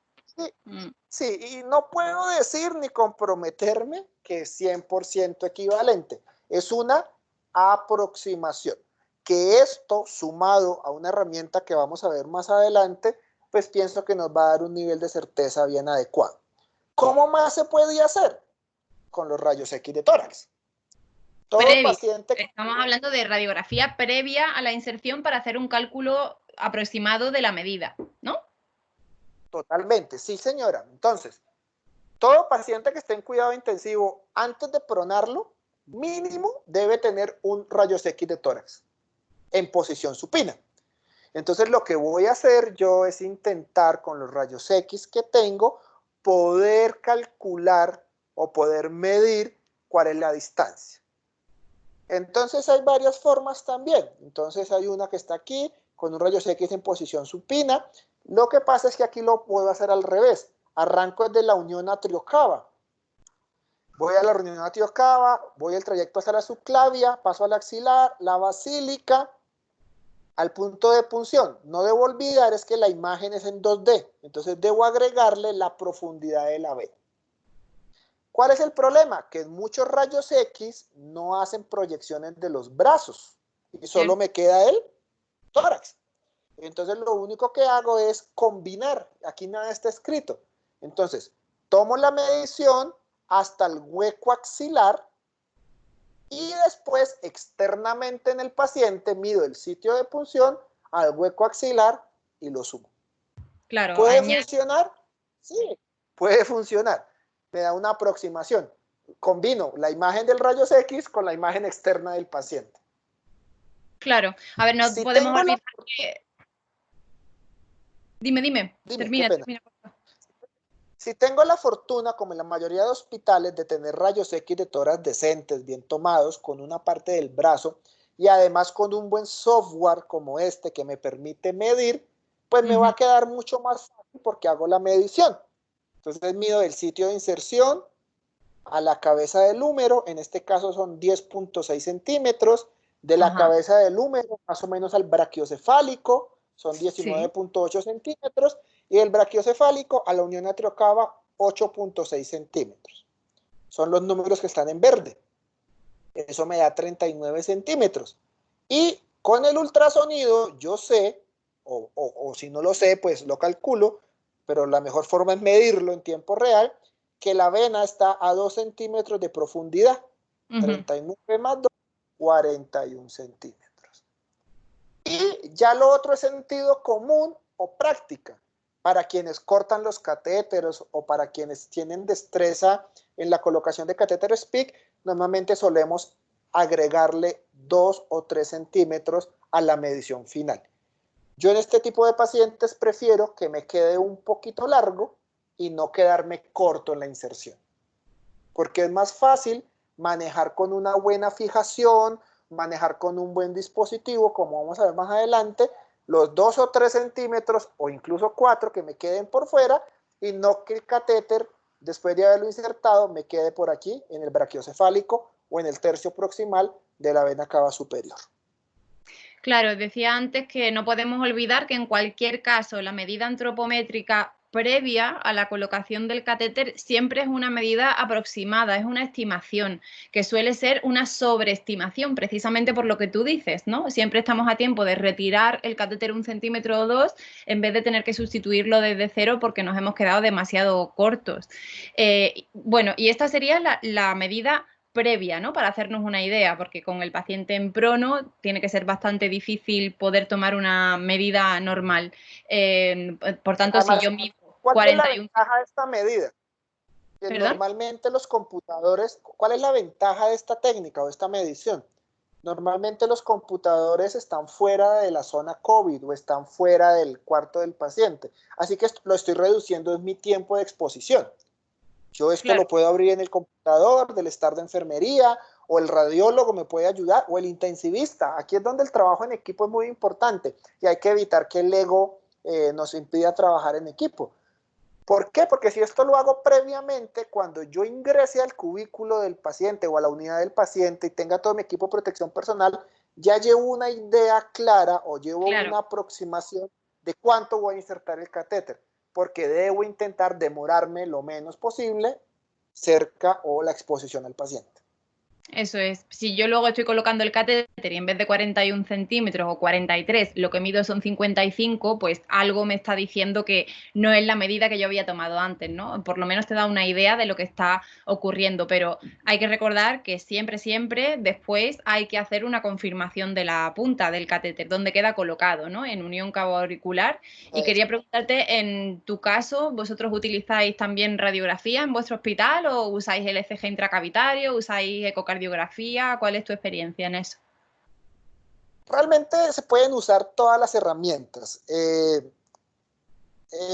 Sí, Mm. sí, y no puedo decir ni comprometerme que es 100% equivalente. Es una aproximación. Que esto, sumado a una herramienta que vamos a ver más adelante, pues pienso que nos va a dar un nivel de certeza bien adecuado. ¿Cómo más se podía hacer? Con los rayos X de tórax. Todo paciente... Estamos hablando de radiografía previa a la inserción para hacer un cálculo aproximado de la medida, ¿no? Totalmente, sí señora. Entonces, todo paciente que esté en cuidado intensivo, antes de pronarlo, mínimo debe tener un rayos X de tórax en posición supina. Entonces lo que voy a hacer yo es intentar con los rayos X que tengo poder calcular o poder medir cuál es la distancia. Entonces hay varias formas también. Entonces hay una que está aquí con un rayos X en posición supina. Lo que pasa es que aquí lo puedo hacer al revés. Arranco desde la unión atrio-cava. Voy a la unión atrio-cava, voy el trayecto hacia la subclavia, paso al axilar, la basílica, al punto de punción. No debo olvidar es que la imagen es en 2D, entonces debo agregarle la profundidad de la vena. ¿Cuál es el problema? Que muchos rayos X no hacen proyecciones de los brazos y solo me queda el tórax. Entonces lo único que hago es combinar. Aquí nada está escrito. Entonces, tomo la medición hasta el hueco axilar y después externamente en el paciente mido el sitio de punción al hueco axilar y lo sumo. Claro, ¿Puede funcionar? Sí, puede funcionar. Me da una aproximación. Combino la imagen del rayos X con la imagen externa del paciente. Claro. A ver, no si podemos olvidar que... Dime, termina. Si tengo la fortuna, como en la mayoría de hospitales, de tener rayos X de tórax decentes, bien tomados, con una parte del brazo, y además con un buen software como este que me permite medir, pues me va a quedar mucho más fácil porque hago la medición. Entonces mido el sitio de inserción a la cabeza del húmero, en este caso son 10.6 centímetros, de la cabeza del húmero más o menos al brachiocefálico, son 19.8 centímetros, y el brachiocefálico a la unión atriocava 8.6 centímetros. Son los números que están en verde. Eso me da 39 centímetros. Y con el ultrasonido yo sé, o si no lo sé, pues lo calculo, pero la mejor forma es medirlo en tiempo real, que la vena está a 2 centímetros de profundidad. 39 más 2, 41 centímetros. Y ya lo otro es sentido común o práctica. Para quienes cortan los catéteros o para quienes tienen destreza en la colocación de catéteres PICC, normalmente solemos agregarle 2 o 3 centímetros a la medición final. Yo en este tipo de pacientes prefiero que me quede un poquito largo y no quedarme corto en la inserción. Porque es más fácil manejar con una buena fijación, manejar con un buen dispositivo, como vamos a ver más adelante, los 2 o 3 centímetros o incluso 4 que me queden por fuera y no que el catéter, después de haberlo insertado, me quede por aquí en el brachiocefálico o en el tercio proximal de la vena cava superior. Claro, decía antes que no podemos olvidar que en cualquier caso la medida antropométrica previa a la colocación del catéter siempre es una medida aproximada, es una estimación, que suele ser una sobreestimación, precisamente por lo que tú dices, ¿no? Siempre estamos a tiempo de retirar el catéter 1 centímetro o 2 en vez de tener que sustituirlo desde cero porque nos hemos quedado demasiado cortos. Bueno, y esta sería la medida previa, ¿no? Para hacernos una idea, porque con el paciente en prono tiene que ser bastante difícil poder tomar una medida normal. Por tanto, si Además, yo mido ¿cuál es la 41, ventaja de esta medida? Que ¿perdón? normalmente los computadores, ¿cuál es la ventaja de esta técnica o esta medición? Normalmente los computadores están fuera de la zona COVID o están fuera del cuarto del paciente. Así que lo estoy reduciendo en mi tiempo de exposición. Yo esto Claro. lo puedo abrir en el computador del staff de enfermería, o el radiólogo me puede ayudar, o el intensivista. Aquí es donde el trabajo en equipo es muy importante y hay que evitar que el ego nos impida trabajar en equipo. ¿Por qué? Porque si esto lo hago previamente, cuando yo ingrese al cubículo del paciente o a la unidad del paciente y tenga todo mi equipo de protección personal, ya llevo una idea clara o llevo Claro. una aproximación de cuánto voy a insertar el catéter, porque debo intentar demorarme lo menos posible cerca o la exposición al paciente. Eso es. Si yo luego estoy colocando el catéter y en vez de 41 centímetros o 43, lo que mido son 55, pues algo me está diciendo que no es la medida que yo había tomado antes, ¿no? Por lo menos te da una idea de lo que está ocurriendo, pero hay que recordar que siempre, siempre después hay que hacer una confirmación de la punta del catéter, donde queda colocado, ¿no? En unión cabo-auricular. Y quería preguntarte, en tu caso, ¿vosotros utilizáis también radiografía en vuestro hospital o usáis el ECG intracavitario, usáis ecocardiografía? ¿Cuál es tu experiencia en eso? Realmente se pueden usar todas las herramientas. En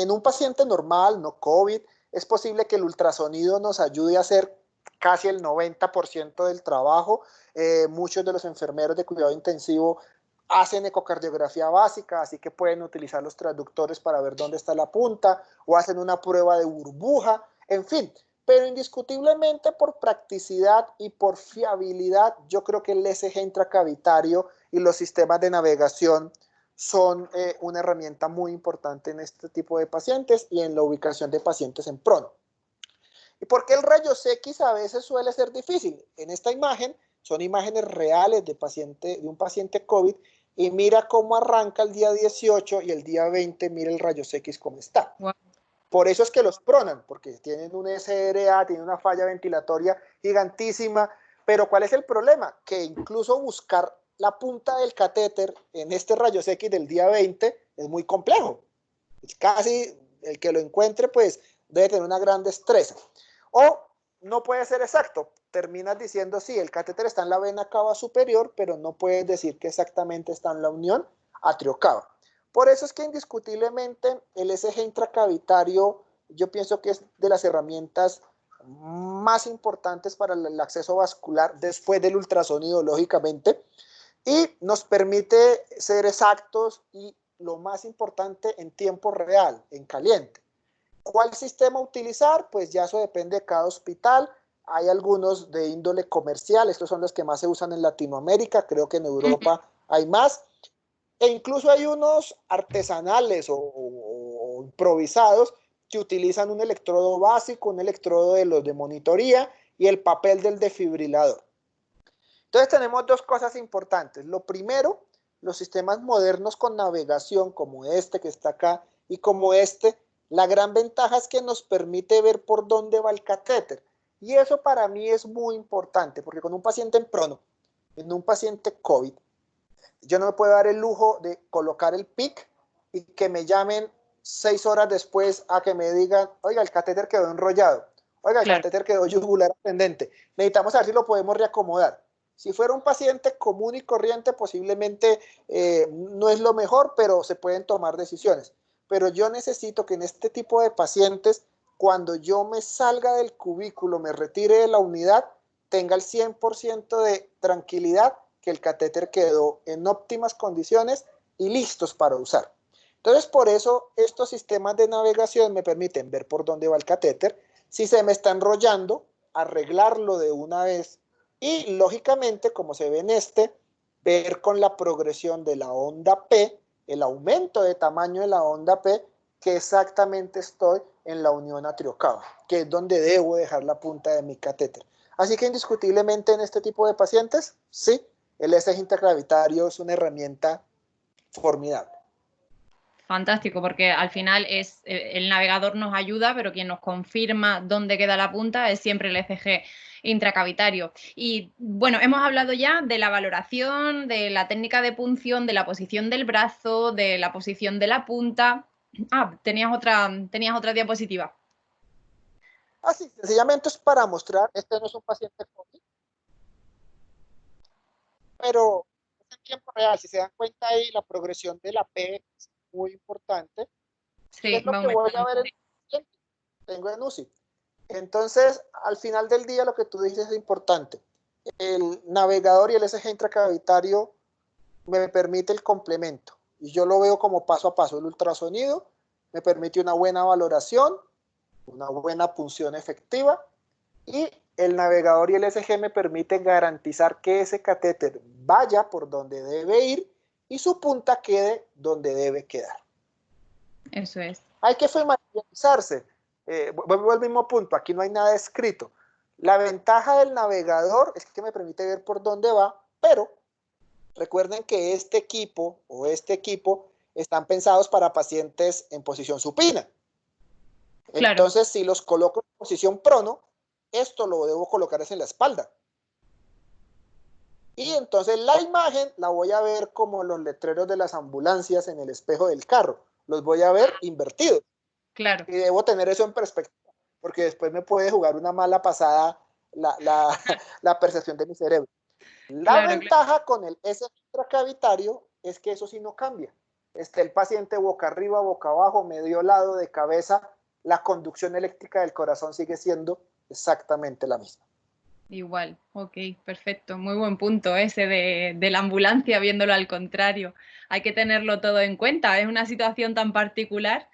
un paciente normal, no COVID, es posible que el ultrasonido nos ayude a hacer casi el 90% del trabajo. Muchos de los enfermeros de cuidado intensivo hacen ecocardiografía básica, así que pueden utilizar los transductores para ver dónde está la punta, o hacen una prueba de burbuja, en fin. Pero indiscutiblemente por practicidad y por fiabilidad, yo creo que el ECG intracavitario y los sistemas de navegación son una herramienta muy importante en este tipo de pacientes y en la ubicación de pacientes en prono. ¿Y por qué el rayos X a veces suele ser difícil? En esta imagen son imágenes reales de un paciente COVID y mira cómo arranca el día 18 y el día 20 mira el rayos X cómo está. Wow. Por eso es que los pronan, porque tienen un SRA, tienen una falla ventilatoria gigantísima, pero ¿cuál es el problema? Que incluso buscar la punta del catéter en este rayos X del día 20 es muy complejo. Es casi el que lo encuentre, pues debe tener una gran destreza. O no puede ser exacto. Terminas diciendo, sí, el catéter está en la vena cava superior, pero no puedes decir que exactamente está en la unión atriocava. Por eso es que indiscutiblemente el ECG intracavitario, yo pienso que es de las herramientas más importantes para el acceso vascular después del ultrasonido, lógicamente, y nos permite ser exactos y lo más importante en tiempo real, en caliente. ¿Cuál sistema utilizar? Pues ya eso depende de cada hospital. Hay algunos de índole comercial, estos son los que más se usan en Latinoamérica, creo que en Europa hay más. E incluso hay unos artesanales o improvisados que utilizan un electrodo básico, un electrodo de los de monitoría y el papel del desfibrilador. Entonces tenemos dos cosas importantes. Lo primero, los sistemas modernos con navegación como este que está acá y como este, la gran ventaja es que nos permite ver por dónde va el catéter. Y eso para mí es muy importante porque con un paciente en prono, en un paciente COVID, yo no me puedo dar el lujo de colocar el PIC y que me llamen 6 horas después a que me digan, oiga, el catéter quedó enrollado, oiga, el Claro. catéter quedó yugular ascendente, necesitamos saber si lo podemos reacomodar. Si fuera un paciente común y corriente, posiblemente no es lo mejor, pero se pueden tomar decisiones. Pero yo necesito que en este tipo de pacientes, cuando yo me salga del cubículo, me retire de la unidad, tenga el 100% de tranquilidad que el catéter quedó en óptimas condiciones y listos para usar. Entonces, por eso estos sistemas de navegación me permiten ver por dónde va el catéter, si se me está enrollando, arreglarlo de una vez y, lógicamente, como se ve en este, ver con la progresión de la onda P, el aumento de tamaño de la onda P, que exactamente estoy en la unión atriocava, que es donde debo dejar la punta de mi catéter. Así que indiscutiblemente en este tipo de pacientes, sí, el eje intragravitario es una herramienta formidable. Fantástico, porque al final es el navegador nos ayuda, pero quien nos confirma dónde queda la punta es siempre el ECG intracavitario. Y bueno, hemos hablado ya de la valoración, de la técnica de punción, de la posición del brazo, de la posición de la punta. Ah, tenías otra diapositiva. Así, sencillamente es para mostrar, este no es un paciente COVID, pero es en tiempo real. Si se dan cuenta ahí, la progresión de la P es muy importante. Y Sí, es lo va que voy a aumentando. ver en el paciente. Tengo en UCI. Entonces, al final del día, lo que tú dices es importante. El navegador y el SG intracavitario me permite el complemento. Y yo lo veo como paso a paso. El ultrasonido me permite una buena valoración, una buena punción efectiva, y el navegador y el SG me permiten garantizar que ese catéter vaya por donde debe ir y su punta quede donde debe quedar. Eso es. Hay que familiarizarse. Vuelvo al mismo punto, aquí no hay nada escrito. La ventaja del navegador es que me permite ver por dónde va, pero recuerden que este equipo están pensados para pacientes en posición supina. Claro. Entonces, si los coloco en posición prono, esto lo debo colocar en la espalda. Y entonces la imagen la voy a ver como los letreros de las ambulancias en el espejo del carro. Los voy a ver invertidos. Claro. Y debo tener eso en perspectiva, porque después me puede jugar una mala pasada la percepción de mi cerebro. La Claro, claro. ventaja con el S intracavitario es que eso sí no cambia. El paciente boca arriba, boca abajo, medio lado, de cabeza, la conducción eléctrica del corazón sigue siendo exactamente la misma. Igual, ok, perfecto. Muy buen punto ese de la ambulancia, viéndolo al contrario. Hay que tenerlo todo en cuenta. Es una situación tan particular.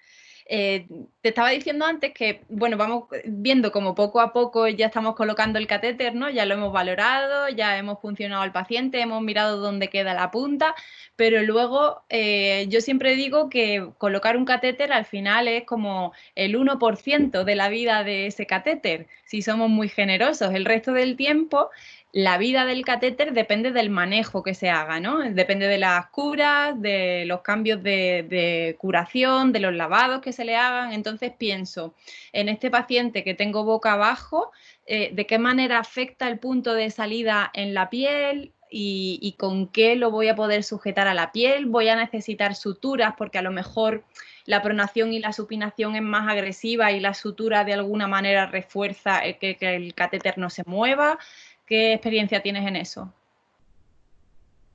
Te estaba diciendo antes que, bueno, vamos viendo como poco a poco ya estamos colocando el catéter, ¿no? Ya lo hemos valorado, ya hemos funcionado al paciente, hemos mirado dónde queda la punta, pero luego yo siempre digo que colocar un catéter al final es como el 1% de la vida de ese catéter, si somos muy generosos. El resto del tiempo, la vida del catéter depende del manejo que se haga, ¿no? Depende de las curas, de los cambios de curación, de los lavados que se le hagan. Entonces pienso, en este paciente que tengo boca abajo, ¿de qué manera afecta el punto de salida en la piel? Y con qué lo voy a poder sujetar a la piel, voy a necesitar suturas porque a lo mejor la pronación y la supinación es más agresiva y la sutura de alguna manera refuerza que el catéter no se mueva. ¿Qué experiencia tienes en eso?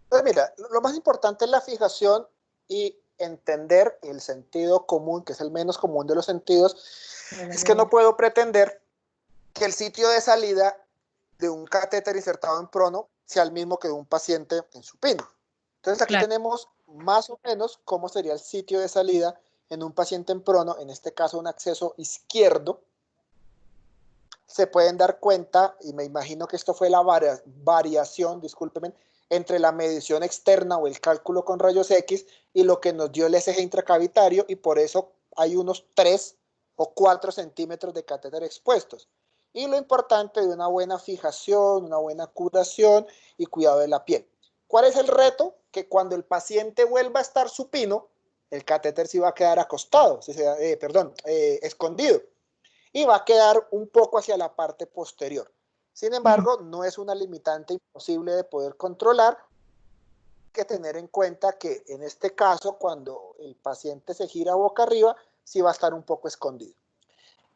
Pues mira, lo más importante es la fijación y entender el sentido común, que es el menos común de los sentidos. Es que no puedo pretender que el sitio de salida de un catéter insertado en prono sea el mismo que de un paciente en supino. Entonces aquí tenemos más o menos cómo sería el sitio de salida en un paciente en prono, en este caso un acceso izquierdo. Se pueden dar cuenta, y me imagino que esto fue la variación, discúlpenme, entre la medición externa o el cálculo con rayos X y lo que nos dio el SG intracavitario, y por eso hay unos 3 o 4 centímetros de catéter expuestos. Y lo importante de una buena fijación, una buena curación y cuidado de la piel. ¿Cuál es el reto? Que cuando el paciente vuelva a estar supino, el catéter sí va a quedar acostado, escondido, y va a quedar un poco hacia la parte posterior. Sin embargo, no es una limitante imposible de poder controlar. Hay que tener en cuenta que en este caso, cuando el paciente se gira boca arriba, sí va a estar un poco escondido.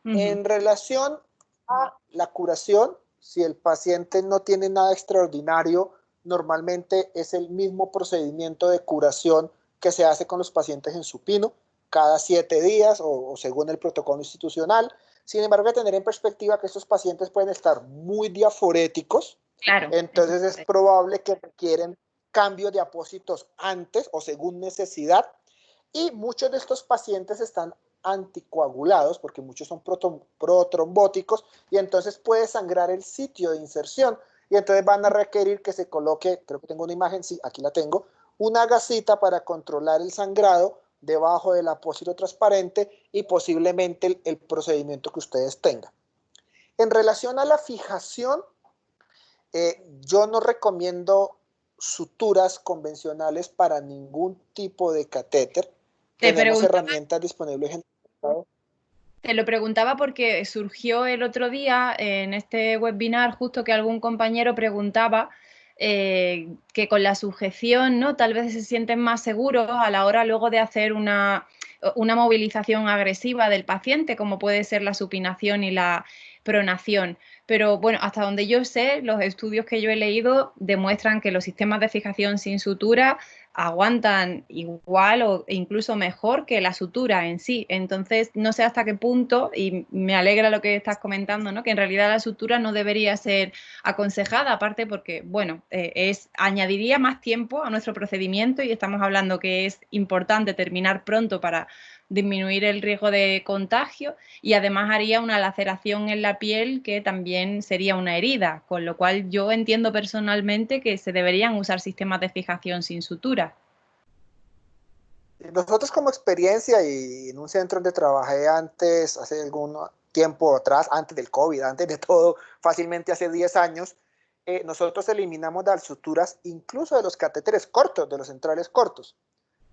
En relación a la curación, si el paciente no tiene nada extraordinario, normalmente es el mismo procedimiento de curación que se hace con los pacientes en supino, cada 7 días o según el protocolo institucional. Sin embargo, hay que tener en perspectiva que estos pacientes pueden estar muy diaforéticos, entonces es probable que requieren cambios de apósitos antes o según necesidad, y muchos de estos pacientes están anticoagulados porque muchos son protrombóticos y entonces puede sangrar el sitio de inserción y entonces van a requerir que se coloque, creo que tengo una imagen, sí, aquí la tengo, una gasita para controlar el sangrado debajo del apósito transparente y posiblemente el procedimiento que ustedes tengan. En relación a la fijación, yo no recomiendo suturas convencionales para ningún tipo de catéter. Tenemos herramientas disponibles en el mercado. Te lo preguntaba porque surgió el otro día en este webinar justo que algún compañero preguntaba que con la sujeción, ¿no? Tal vez se sienten más seguros a la hora luego de hacer una movilización agresiva del paciente, como puede ser la supinación y la pronación. Pero bueno, hasta donde yo sé, los estudios que yo he leído demuestran que los sistemas de fijación sin sutura aguantan igual o incluso mejor que la sutura en sí. Entonces, no sé hasta qué punto, y me alegra lo que estás comentando, ¿no? Que en realidad la sutura no debería ser aconsejada, aparte porque, bueno, añadiría más tiempo a nuestro procedimiento y estamos hablando que es importante terminar pronto para disminuir el riesgo de contagio y además haría una laceración en la piel que también sería una herida, con lo cual yo entiendo personalmente que se deberían usar sistemas de fijación sin sutura. Nosotros como experiencia y en un centro donde trabajé antes, hace algún tiempo atrás, antes del COVID, antes de todo, fácilmente hace 10 años, nosotros eliminamos las suturas incluso de los catéteres cortos, de los centrales cortos.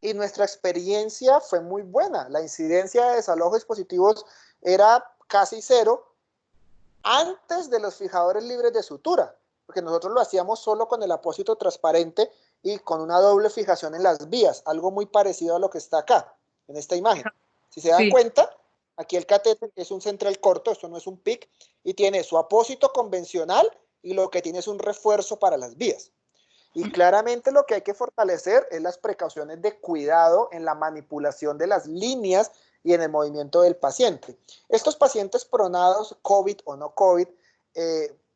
Y nuestra experiencia fue muy buena. La incidencia de desalojo de dispositivos era casi cero antes de los fijadores libres de sutura, porque nosotros lo hacíamos solo con el apósito transparente y con una doble fijación en las vías, algo muy parecido a lo que está acá, en esta imagen. Si se dan cuenta, aquí el catéter es un central corto, esto no es un PIC, y tiene su apósito convencional y lo que tiene es un refuerzo para las vías. Y claramente lo que hay que fortalecer es las precauciones de cuidado en la manipulación de las líneas y en el movimiento del paciente. Estos pacientes pronados, COVID o no COVID,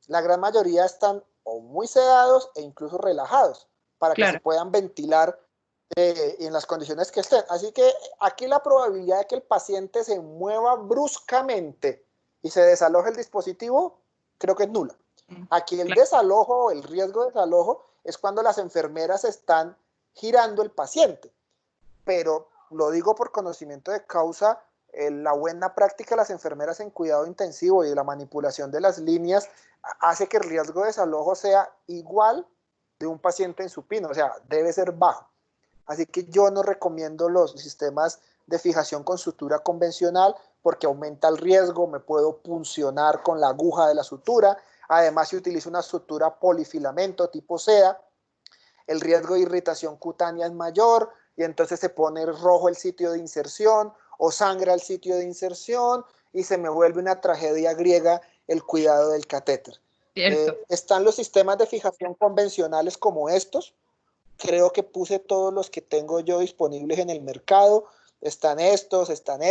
la gran mayoría están o muy sedados e incluso relajados para que se puedan ventilar en las condiciones que estén. Así que aquí la probabilidad de que el paciente se mueva bruscamente y se desaloje el dispositivo, creo que es nula. Aquí el desalojo, el riesgo de desalojo, es cuando las enfermeras están girando el paciente. Pero lo digo por conocimiento de causa, la buena práctica de las enfermeras en cuidado intensivo y de la manipulación de las líneas hace que el riesgo de desalojo sea igual de un paciente en supino, o sea, debe ser bajo. Así que yo no recomiendo los sistemas de fijación con sutura convencional porque aumenta el riesgo, me puedo puncionar con la aguja de la sutura. Además, si utilizo una sutura polifilamento tipo seda, el riesgo de irritación cutánea es mayor y entonces se pone rojo el sitio de inserción o sangra el sitio de inserción y se me vuelve una tragedia griega el cuidado del catéter. Están los sistemas de fijación convencionales como estos. Creo que puse todos los que tengo yo disponibles en el mercado. Están estos, están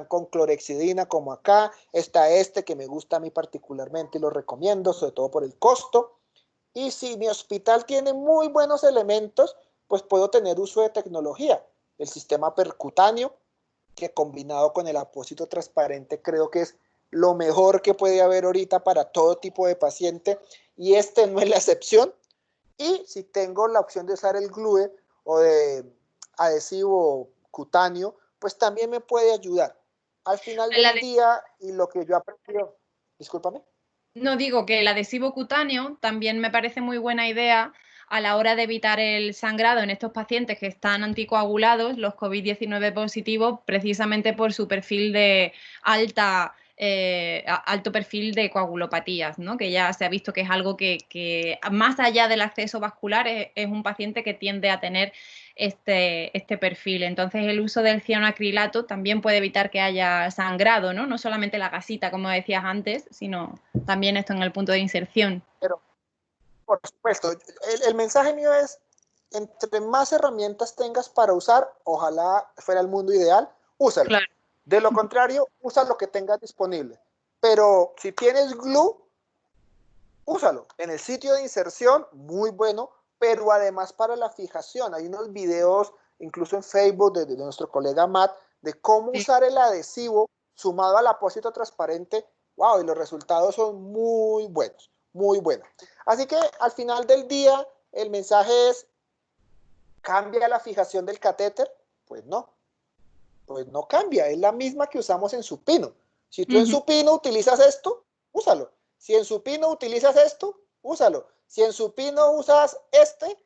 con clorexidina como acá, está este que me gusta a mí particularmente y lo recomiendo, sobre todo por el costo. Y si mi hospital tiene muy buenos elementos, pues puedo tener uso de tecnología. El sistema percutáneo, que combinado con el apósito transparente creo que es lo mejor que puede haber ahorita para todo tipo de paciente y este no es la excepción. Y si tengo la opción de usar el glue o de adhesivo cutáneo, pues también me puede ayudar. Al final del día, y lo que yo aprendí, discúlpame. No, digo que el adhesivo cutáneo también me parece muy buena idea a la hora de evitar el sangrado en estos pacientes que están anticoagulados, los COVID-19 positivos, precisamente por su perfil de alto perfil de coagulopatías, ¿no? Que ya se ha visto que es algo que más allá del acceso vascular es un paciente que tiende a tener este perfil. Entonces el uso del cianoacrilato también puede evitar que haya sangrado, ¿no? No solamente la gasita, como decías antes, sino también esto en el punto de inserción. Pero, por supuesto, el mensaje mío es, entre más herramientas tengas para usar, ojalá fuera el mundo ideal, úsalo. Claro. De lo contrario, usa lo que tengas disponible. Pero si tienes glue, úsalo. En el sitio de inserción, muy bueno, pero además para la fijación. Hay unos videos, incluso en Facebook, de nuestro colega Matt, de cómo usar el adhesivo sumado al apósito transparente. Wow, y los resultados son muy buenos, muy buenos. Así que al final del día, el mensaje es, cambia la fijación del catéter, pues no cambia, es la misma que usamos en supino. Si tú en Ujú. supino utilizas esto, úsalo. Si en supino utilizas esto, úsalo. Si en supino usas este,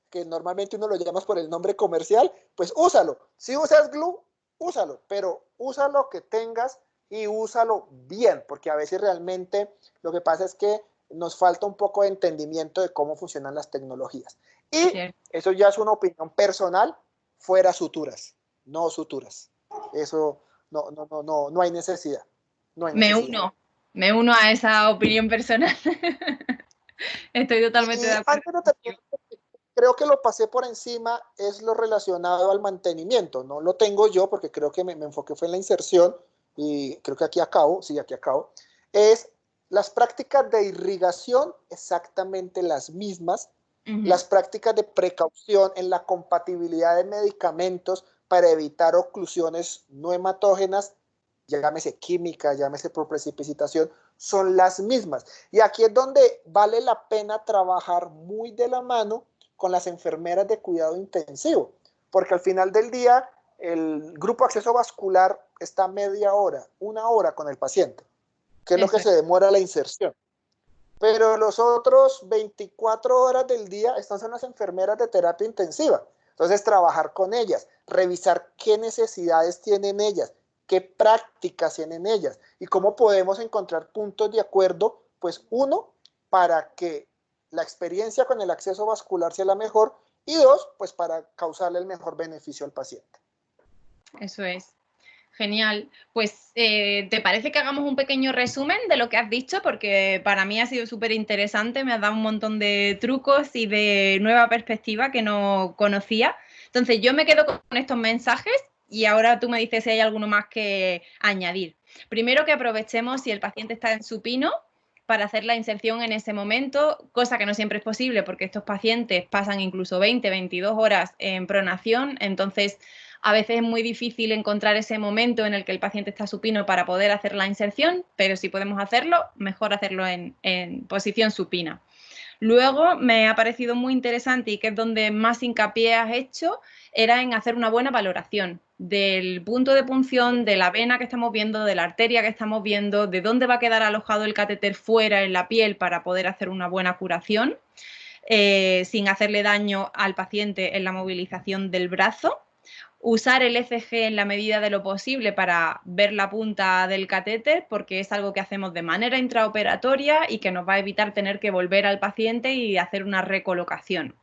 que normalmente uno lo llama por el nombre comercial, pues úsalo. Si usas glue, úsalo, pero usa lo que tengas y úsalo bien, porque a veces realmente lo que pasa es que nos falta un poco de entendimiento de cómo funcionan las tecnologías. Y Cierto. eso ya es una opinión personal, fuera suturas, no suturas. Eso no hay necesidad. No hay Me necesidad. uno, me uno a esa opinión personal. Estoy totalmente de Y acuerdo antes de contigo. terminar, creo que lo pasé por encima, es lo relacionado al mantenimiento. No lo tengo yo porque creo que me enfoqué fue en la inserción y creo que aquí acabo, sí, aquí acabo. Es las prácticas de irrigación exactamente las mismas, Ujú. las prácticas de precaución en la compatibilidad de medicamentos para evitar oclusiones no hematógenas, llámese química, llámese por precipitación, son las mismas. Y aquí es donde vale la pena trabajar muy de la mano con las enfermeras de cuidado intensivo, porque al final del día el grupo de acceso vascular está media hora, una hora con el paciente, que es lo que Eso es. se demora la inserción. Pero los otros 24 horas del día están son las enfermeras de terapia intensiva. Entonces, trabajar con ellas, revisar qué necesidades tienen ellas, qué prácticas tienen ellas y cómo podemos encontrar puntos de acuerdo, pues uno, para que la experiencia con el acceso vascular sea la mejor y dos, pues para causarle el mejor beneficio al paciente. Eso es. Genial. Pues, ¿te parece que hagamos un pequeño resumen de lo que has dicho? Porque para mí ha sido súper interesante, me has dado un montón de trucos y de nueva perspectiva que no conocía. Entonces, yo me quedo con estos mensajes y ahora tú me dices si hay alguno más que añadir. Primero, que aprovechemos si el paciente está en supino para hacer la inserción en ese momento, cosa que no siempre es posible porque estos pacientes pasan incluso 20, 22 horas en pronación, entonces a veces es muy difícil encontrar ese momento en el que el paciente está supino para poder hacer la inserción, pero si podemos hacerlo, mejor hacerlo en posición supina. Luego me ha parecido muy interesante y que es donde más hincapié has hecho, era en hacer una buena valoración del punto de punción, de la vena que estamos viendo, de la arteria que estamos viendo, de dónde va a quedar alojado el catéter fuera en la piel para poder hacer una buena curación, sin hacerle daño al paciente en la movilización del brazo. Usar el ECG en la medida de lo posible para ver la punta del catéter, porque es algo que hacemos de manera intraoperatoria y que nos va a evitar tener que volver al paciente y hacer una recolocación.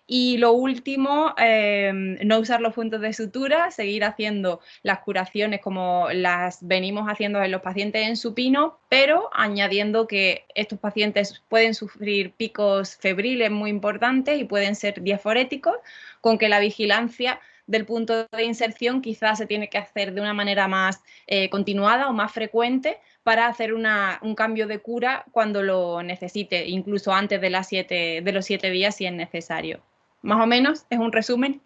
Y lo último, no usar los puntos de sutura, seguir haciendo las curaciones como las venimos haciendo en los pacientes en supino, pero añadiendo que estos pacientes pueden sufrir picos febriles muy importantes y pueden ser diaforéticos, con que la vigilancia del punto de inserción quizás se tiene que hacer de una manera más continuada o más frecuente para hacer un cambio de cura cuando lo necesite, incluso antes de los 7 días si es necesario. Más o menos, es un resumen.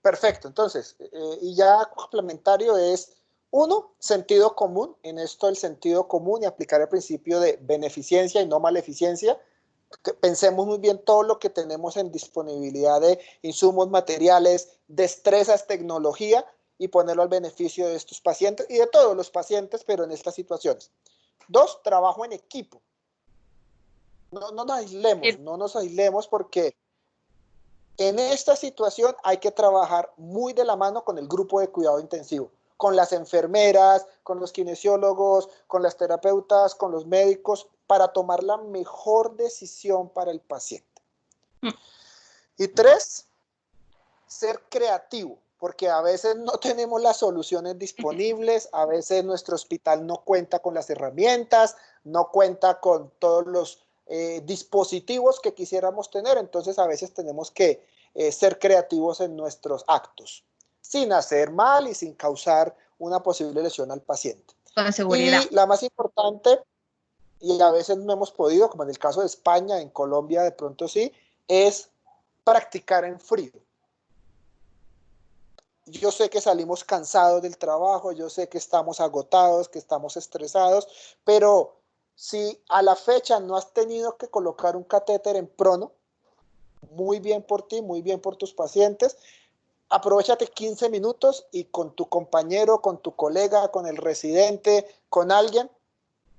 Perfecto, entonces, y ya complementario es, uno, sentido común, en esto el sentido común y aplicar el principio de beneficencia y no maleficencia, que pensemos muy bien todo lo que tenemos en disponibilidad de insumos, materiales, destrezas, tecnología y ponerlo al beneficio de estos pacientes y de todos los pacientes, pero en estas situaciones. Dos, trabajo en equipo. No nos aislemos porque en esta situación hay que trabajar muy de la mano con el grupo de cuidado intensivo, con las enfermeras, con los kinesiólogos, con las terapeutas, con los médicos, para tomar la mejor decisión para el paciente. Y tres, ser creativo, porque a veces no tenemos las soluciones disponibles, a veces nuestro hospital no cuenta con las herramientas, no cuenta con todos los dispositivos que quisiéramos tener, entonces a veces tenemos que ser creativos en nuestros actos, sin hacer mal y sin causar una posible lesión al paciente. Con seguridad. Y la más importante, y a veces no hemos podido, como en el caso de España, en Colombia de pronto sí, es practicar en frío. Yo sé que salimos cansados del trabajo, yo sé que estamos agotados, que estamos estresados, pero si a la fecha no has tenido que colocar un catéter en prono, muy bien por ti, muy bien por tus pacientes, Aprovechate 15 minutos y con tu compañero, con tu colega, con el residente, con alguien,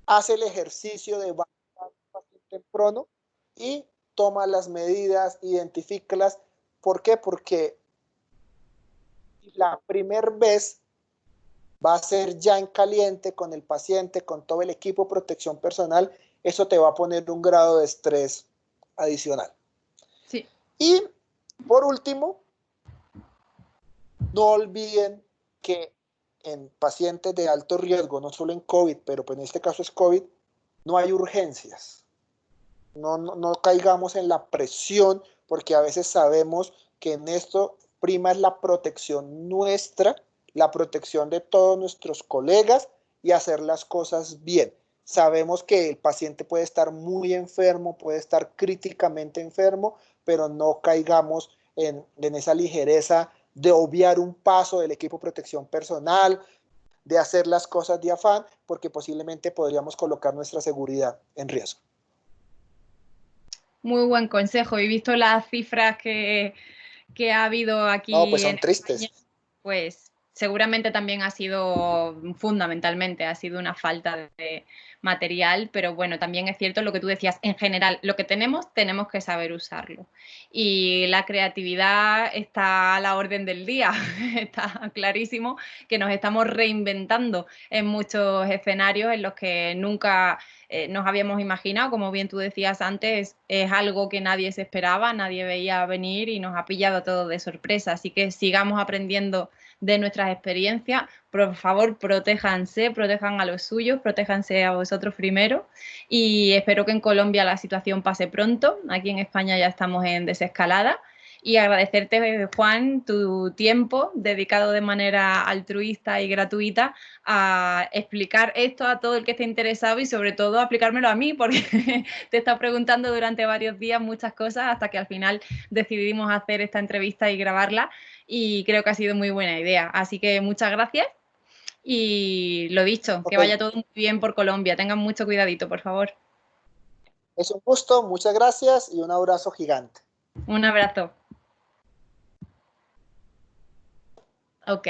haz el ejercicio de evaluar el paciente en prono y toma las medidas, identifícalas. ¿Por qué? Porque la primera vez va a ser ya en caliente con el paciente, con todo el equipo de protección personal, eso te va a poner un grado de estrés adicional. Sí. Y por último, no olviden que en pacientes de alto riesgo, no solo en COVID, pero pues en este caso es COVID, no hay urgencias. No caigamos en la presión, porque a veces sabemos que en esto prima es la protección nuestra, la protección de todos nuestros colegas y hacer las cosas bien. Sabemos que el paciente puede estar muy enfermo, puede estar críticamente enfermo, pero no caigamos en esa ligereza de obviar un paso del equipo de protección personal, de hacer las cosas de afán, porque posiblemente podríamos colocar nuestra seguridad en riesgo. Muy buen consejo. He visto las cifras que ha habido No, pues aquí en son España, tristes. pues seguramente también ha sido, fundamentalmente, ha sido una falta de material, pero bueno, también es cierto lo que tú decías, en general, lo que tenemos que saber usarlo. Y la creatividad está a la orden del día, está clarísimo que nos estamos reinventando en muchos escenarios en los que nunca nos habíamos imaginado, como bien tú decías antes, es algo que nadie se esperaba, nadie veía venir y nos ha pillado todo de sorpresa. Así que sigamos aprendiendo de nuestras experiencias. Por favor, protéjanse, protejan a los suyos, protéjanse a vosotros primero y espero que en Colombia la situación pase pronto. Aquí en España ya estamos en desescalada. Y agradecerte, Juan, tu tiempo dedicado de manera altruista y gratuita a explicar esto a todo el que esté interesado y sobre todo aplicármelo a mí, porque te he estado preguntando durante varios días muchas cosas hasta que al final decidimos hacer esta entrevista y grabarla y creo que ha sido muy buena idea. Así que muchas gracias y lo dicho, que Ok, vaya todo muy bien por Colombia. Tengan mucho cuidadito, por favor. es un gusto, muchas gracias y un abrazo gigante. Un abrazo. Ok.